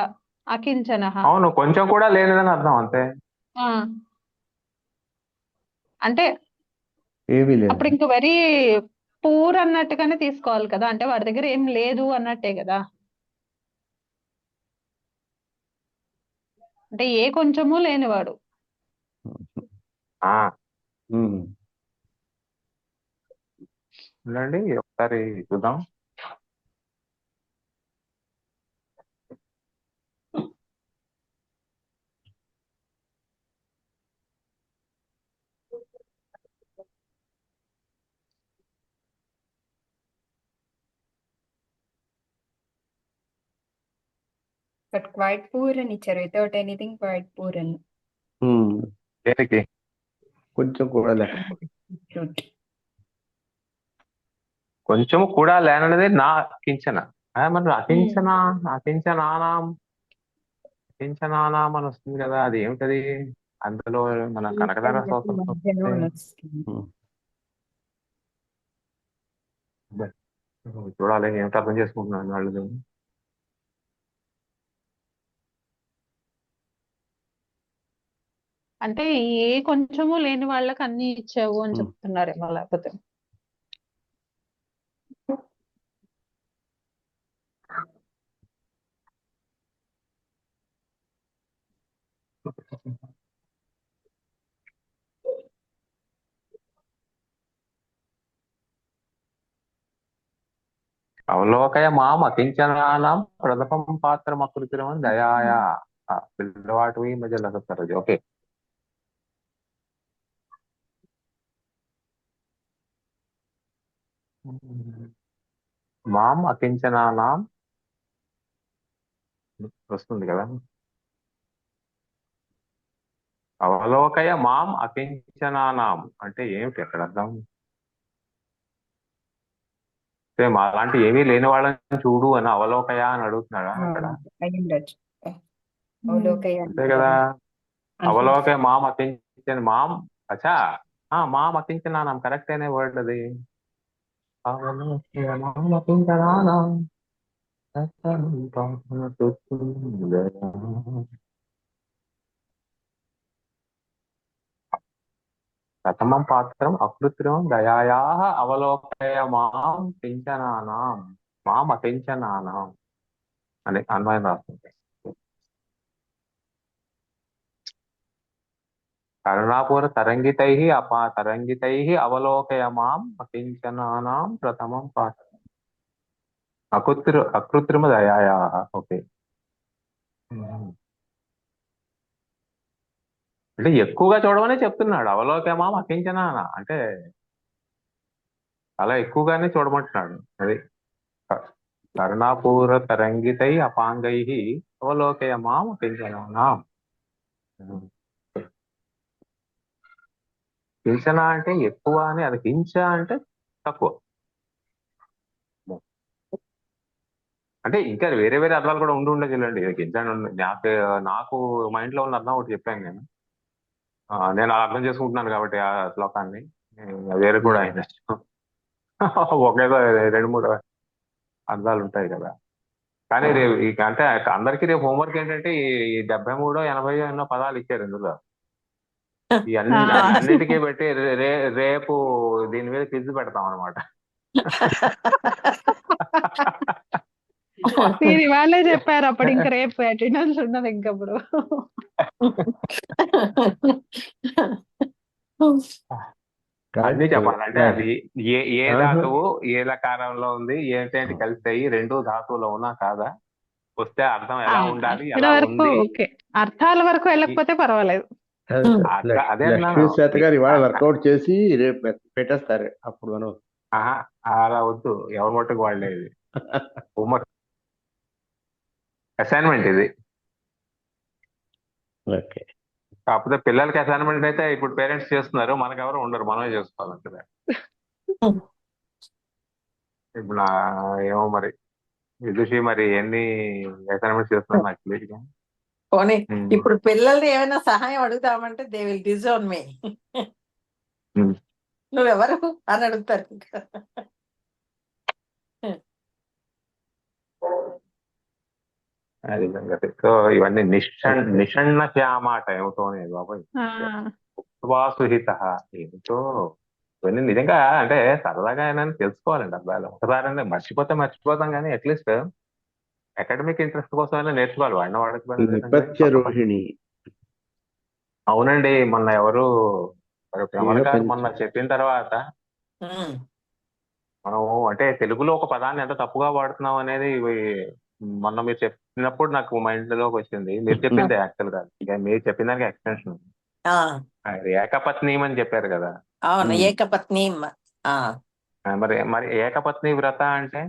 అకించన. అవును, కొంచెం కూడా లేనిదని అర్థం అంతే. అంటే ఏమీ లేదు. అప్పుడు ఇంక వెరీ పూర్ అన్నట్టుగానే తీసుకోవాలి కదా. అంటే వాడి దగ్గర ఏం లేదు అన్నట్టే కదా. అంటే ఏ కొంచెము లేనివాడు. ఉండండి ఒకసారి చూద్దాం. బట్ క్వైట్ పూర్ అని ఇచ్చారు, వితౌట్ ఎనీథింగ్ క్వైట్ పూర్ అని. దేనికి? కొంచెం కూడా కొంచెం కూడా లేనది నా కించన. మరి అకించనా, అకించనానాం, అకించనానాం అని వస్తుంది కదా. అది ఏమిటది? అందులో మన కనకదార చూడాలి, ఏమిటి అర్థం చేసుకుంటున్నాను వాళ్ళు. అంటే ఏ కొంచెము లేని వాళ్ళకి అన్ని ఇచ్చావు అని చెప్తున్నారేమో లేకపోతే. అవలోకయ మాం అకించనానాం ప్రథమం పాత్రం అకృత్రిమం దయాయా పిల్లవాటు ఈ మధ్య లసత్తరది. ఓకే. మాం అకించనానాం వస్తుంది కదా. అవలోకయ మాం అకించనానాం అంటే ఏమిటి అక్కడ అర్థం? సేమ్ అలాంటి ఏమీ లేని వాళ్ళని చూడు అని అవలోకయ అని అడుగుతున్నాడా అక్కడ? అయి ఉండొచ్చు. అవలోకయ అంతే కదా. అవలోకయ మాం అకించన మాం అచ్చా మాం అకించనానాం కరెక్ట్ అనే వర్డ్ అది. అవలోకయ మాం అకించనానాం ప్రథమం పాత్రం అకృత్రిమం దయాయా అవలోకయ మాం కించనానాం మాం అకించనానాం అని అన్వయం రాస్తుంది. కరుణాపూర తరంగితై తరంగితై అవలోకయ మాం అకించనానాం ప్రథమం పాత్రం అకృత్రిమ దయాయా. ఓకే. అంటే ఎక్కువగా చూడమని చెప్తున్నాడు. అవలోకమాం అకించనాన అంటే అలా ఎక్కువగానే చూడమంటున్నాడు. అది కరుణాపూర తరంగితై అపాంగై అవలోకయమాం అకించనానాం. కించన అంటే ఎక్కువ అని, అది కించ అంటే తక్కువ. అంటే ఇంకా వేరే వేరే అర్థాలు కూడా ఉండొచ్చులేండి. కించ నాకు మైండ్ లో ఉన్న అర్థం ఒకటి చెప్పాను నేను. నేను అలా అర్థం చేసుకుంటున్నాను కాబట్టి ఆ శ్లోకాన్ని. వేరే కూడా ఆయన ఒకేదో 2-3 అర్థాలు ఉంటాయి కదా. కానీ రేపు అంటే అందరికీ రేపు హోంవర్క్ ఏంటంటే ఈ 73, 80 ఎన్నో పదాలు ఇచ్చారు ఇందులో. ఈ అన్నిటికీ పెట్టి రేపు దీని మీద క్విజ్ పెడతాం అనమాట. మీరు ఇవాళే చెప్పారు, అప్పుడు ఇంకా రేపు అటెండెన్స్ ఉన్నది ఇంకప్పుడు. అన్ని చెప్పాలంటే అది ఏ ధాతువు ఏ లకారంలో ఉంది, ఏంటంటే కలిస్తాయి, 2 ధాతువులో ఉన్నా కాదా, వస్తే అర్థం ఎలా ఉండాలి, ఎలా ఉంది. ఓకే, అర్థాల వరకు వెళ్ళకపోతే పర్వాలేదు. అదే లక్ష్మీ శ్వేత గారు ఇవాళ వర్కౌట్ చేసి రేపు పెట్టేస్తారు. అప్పుడు మనం అలా వద్దు, ఎవరి మట్టుకు వాళ్ళేది హోంవర్క్ అసైన్మెంట్ ఇది. ఓకే. కాకపోతే పిల్లలకి అసైన్మెంట్ అయితే ఇప్పుడు పేరెంట్స్ చేస్తున్నారు, మనకెవరు ఉండరు, మనమే చేసుకోవాలి కదా. ఇప్పుడు ఏమో మరి విదుషి మరి ఎన్ని అసైన్మెంట్స్ చేస్తున్నారు నాకు తెలియదు. పోనీ ఇప్పుడు పిల్లల్ని ఏమైనా సహాయం అడుగుతామంటే దే విల్ డిజోన్ మీ, నువ్వెవరు అని అడుగుతారు. అది సంగతి. సో ఇవన్నీ నిషణ్ణ శ్యామాట ఏమిటో బాబాయ్, వాసుహిత ఏమిటో ఇవన్నీ నిజంగా అంటే సరదాగా అయినా తెలుసుకోవాలండి అబ్బాయిలు. ఒకసారి మర్చిపోతాం కానీ అట్లీస్ట్ అకాడమిక్ ఇంట్రెస్ట్ కోసం అయినా నేర్చుకోవాలి. వాడికి అవునండి. మొన్న ఎవరు ప్రమల గారు మొన్న చెప్పిన తర్వాత మనం అంటే తెలుగులో ఒక పదాన్ని ఎంత తప్పుగా వాడుతున్నాం అనేది మొన్న మీరు చెప్పినప్పుడు నాకు మైండ్ లోకి వచ్చింది. మీరు చెప్పింది యాక్చువల్ గా, మీరు చెప్పిన దానికి ఎక్స్టెన్షన్ ఏకపత్ని అని చెప్పారు కదా. అవును, ఏకపత్ని. మరి ఏకపత్ని వ్రత అంటే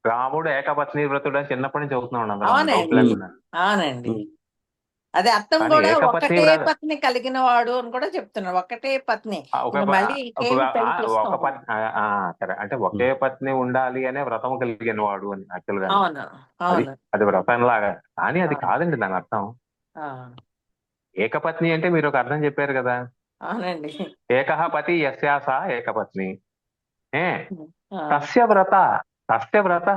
రాముడు ఏకపత్ని వ్రతుడు అని చిన్నప్పటి నుంచి చదువుతున్నాడు. అవునండి, అదే అర్థం కూడా ఒకటే పత్ని కలిగిన వాడు అని కూడా చెప్తున్నాడు. ఒకటే పత్ని అంటే ఒకే పత్ని ఉండాలి అనే వ్రతం కలిగిన వాడు అని యాక్చువల్ గా. అవును, అది వ్రతం లాగా, కానీ అది కాదండి దాని అర్థం. ఏకపత్ని అంటే మీరు ఒక అర్థం చెప్పారు కదా. అవునండి, ఏకః పతి యస్యాస ఏకపత్ని తస్య వ్రత తస్య వ్రత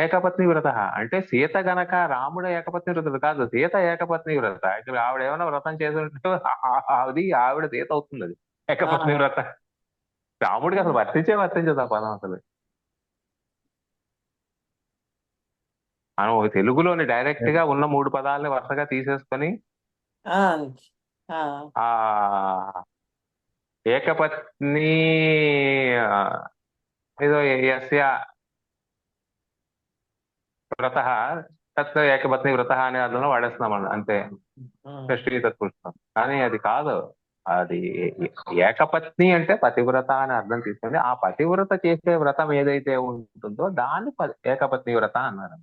ఏకపత్ని వ్రత అంటే సీత గనక రాముడు ఏకపత్ని వ్రతుడు కాదు, సీత ఏకపత్ని వ్రత. ఇక్కడ ఆవిడ ఏమైనా వ్రతం చేస్తుంటే అది ఆవిడ సీత అవుతుంది, అది ఏకపత్ని వ్రత. రాముడికి అసలు వర్తించదు ఆ పదం అసలు. మనం తెలుగులోని డైరెక్ట్ గా ఉన్న 3 పదాలని వరుసగా తీసేసుకొని ఆ ఏకపత్ని ఏదో యస్య వ్రత తత్ ఏకపత్ని వ్రత అనే అర్థంలో వాడేస్తున్నాం అంతే, షష్ఠీ తత్పురుషం. కానీ అది కాదు, అది ఏకపత్ని అంటే పతివ్రత అని అర్థం తీసుకుంది. ఆ పతివ్రత చేసే వ్రతం ఏదైతే ఉంటుందో దాన్ని ఏకపత్ని వ్రత అన్నారు.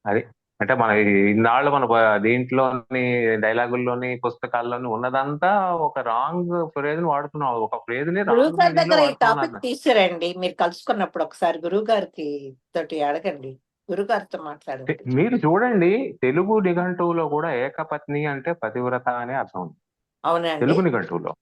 అది అంటే మన ఇన్నాళ్ళు మన దీంట్లోని డైలాగుల్లోని పుస్తకాల్లోని ఉన్నదంతా ఒక రాంగ్ ఫ్రేజ్ ని వాడుతున్నాం. ఒక ఫ్రేజ్ ని గురువు రాంగ్ గారి దగ్గర ఈ టాపిక్ వాడుతున్నాను. తీసుకురండి, మీరు కలుసుకున్నప్పుడు ఒకసారి గురువు గారికి తోటి అడగండి, గురువు గారితో మాట్లాడండి. మీరు చూడండి, తెలుగు నిఘంటువులో కూడా ఏకపత్ని అంటే పతివ్రత అనే అర్థం ఉంది. అవునండి. తెలుగు నిఘంటువులో,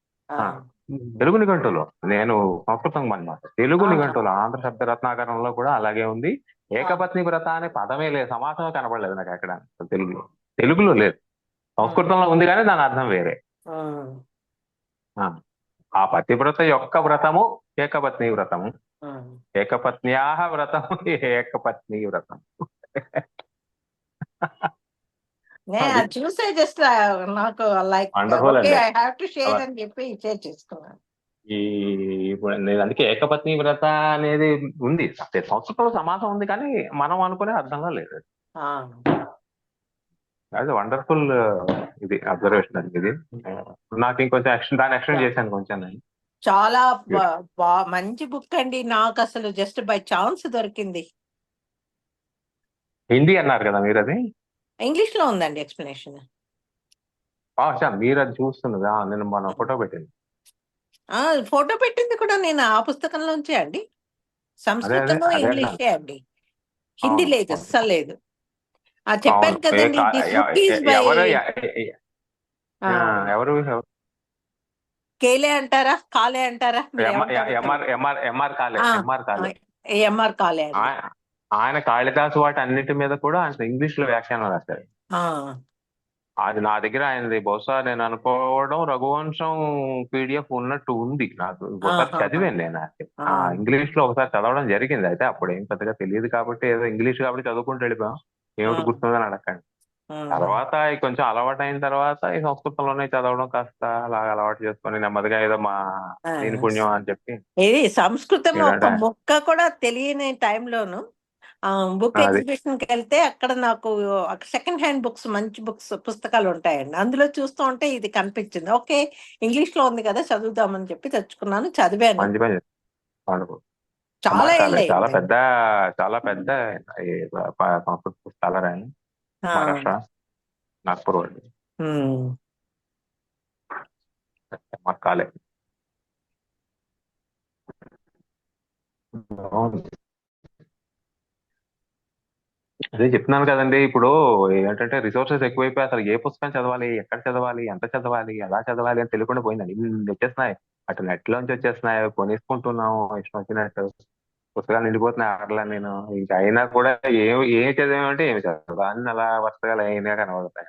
తెలుగు నిఘంటువులో, నేను సంస్కృతం అన్నమాట. తెలుగు నిఘంటువులో ఆంధ్ర శబ్ద రత్నాకరంలో కూడా అలాగే ఉంది. ఏకపత్ని వ్రత అనే పదమే లేదు, సమాసమే కనపడలేదు నాకు ఎక్కడ తెలుగులో లేదు. సంస్కృతంలో ఉంది కానీ దాని అర్థం వేరే. ఆ పతివ్రత యొక్క వ్రతము ఏకపత్ని వ్రతము, ఏకపత్న్యాహ వ్రతము ఏకపత్ని వ్రతం. చూసే జస్ట్ నాకు లైక్ వండర్ఫుల్ ఓకే అండి. ఐ హావ్ టు షేర్ అని చెప్పి షేర్ చేసుకున్నాను. ఇప్పుడు నేను అందుకే ఏకపత్ని వ్రత అనేది ఉంది, సంస్కృతంలో సమాసం ఉంది కానీ మనం అనుకునే అర్థంలో లేదు. అది వండర్ఫుల్ ఇది అబ్జర్వేషన్ అండి. ఇది నాకు ఇంకొంచెం దాన్ని ఎక్స్టెండ్ చేశాను కొంచెం నేను. చాలా మంచి బుక్ అండి, నాకు అసలు జస్ట్ బై ఛాన్స్ దొరికింది. హిందీ అన్నారు కదా మీరు, అది ఇంగ్లీష్ లో ఉందండి ఎక్స్ప్లెనేషన్. మీరు అది చూస్తున్నదా? నేను మన ఫోటో పెట్టింది, ఫోటో పెట్టింది కూడా నేను ఆ పుస్తకంలోంచే అండి. సంస్కృతము ఇంగ్లీషే అండి, హిందీ లేదు, అస్సలు లేదు. చెప్పాను కదండి, ఎవరు కేలే అంటారా, కాలే అంటారా? ఎంఆర్ కాలే. ఆయన కాళిదాసు వాటి అన్నిటి మీద కూడా ఆయన ఇంగ్లీష్ లో వ్యాఖ్యానం రాశారు. అది నా దగ్గర ఆయనది బహుశా నేను అనుకోవడం రఘువంశం PDF ఉన్నట్టు ఉంది. నాకు ఒకసారి చదివాను నేను, ఇంగ్లీష్ లో ఒకసారి చదవడం జరిగింది. అయితే అప్పుడు ఏం పెద్దగా తెలియదు కాబట్టి ఏదో ఇంగ్లీష్ కాబట్టి చదువుకుంటూ వెళ్ళిపోయాం, ఏమిటి గుర్తుందని అడగండి. తర్వాత కొంచెం అలవాటు అయిన తర్వాత ఈ సంస్కృతంలోనే చదవడం కాస్త అలాగ అలవాటు చేసుకొని నెమ్మదిగా ఏదో మా దీని పుణ్యం అని చెప్పి. ఇది సంస్కృతం ఒక మొక్క కూడా తెలియని టైంలోను బుక్ ఎగ్జిబిషన్ కి వెళ్తే అక్కడ నాకు సెకండ్ హ్యాండ్ బుక్స్, మంచి పుస్తకాలు ఉంటాయండి. అందులో చూస్తూ ఉంటే ఇది కనిపించింది. ఓకే ఇంగ్లీష్ లో ఉంది కదా చదువుదామని చెప్పి తెచ్చుకున్నాను, చదివాను. చాలా పెద్ద సంస్కృత పుస్తకాలు రాయని మహారాష్ట్ర నాగ్పూర్ వాళ్ళు కాలే. అదే చెప్తున్నాను కదండి, ఇప్పుడు ఏంటంటే రిసోర్సెస్ ఎక్కువైపోయి అసలు ఏ పుస్తకం చదవాలి, ఎక్కడ చదవాలి, ఎంత చదవాలి, ఎలా చదవాలి అని తెలియకుండా పోయిందండి. ఇన్ని వచ్చేస్తున్నాయి, అటు నెట్ లోంచి వచ్చేస్తున్నాయి, కొనేసుకుంటున్నాము ఇష్టం వచ్చినట్టు, పుస్తకాలు నిండిపోతున్నాయి ఆటలా. నేను ఇంకా అయినా కూడా ఏం చదివామంటే ఏమి చదవాలి అన్ని అలా వరుసగా లైన్గా కనబడతాయి.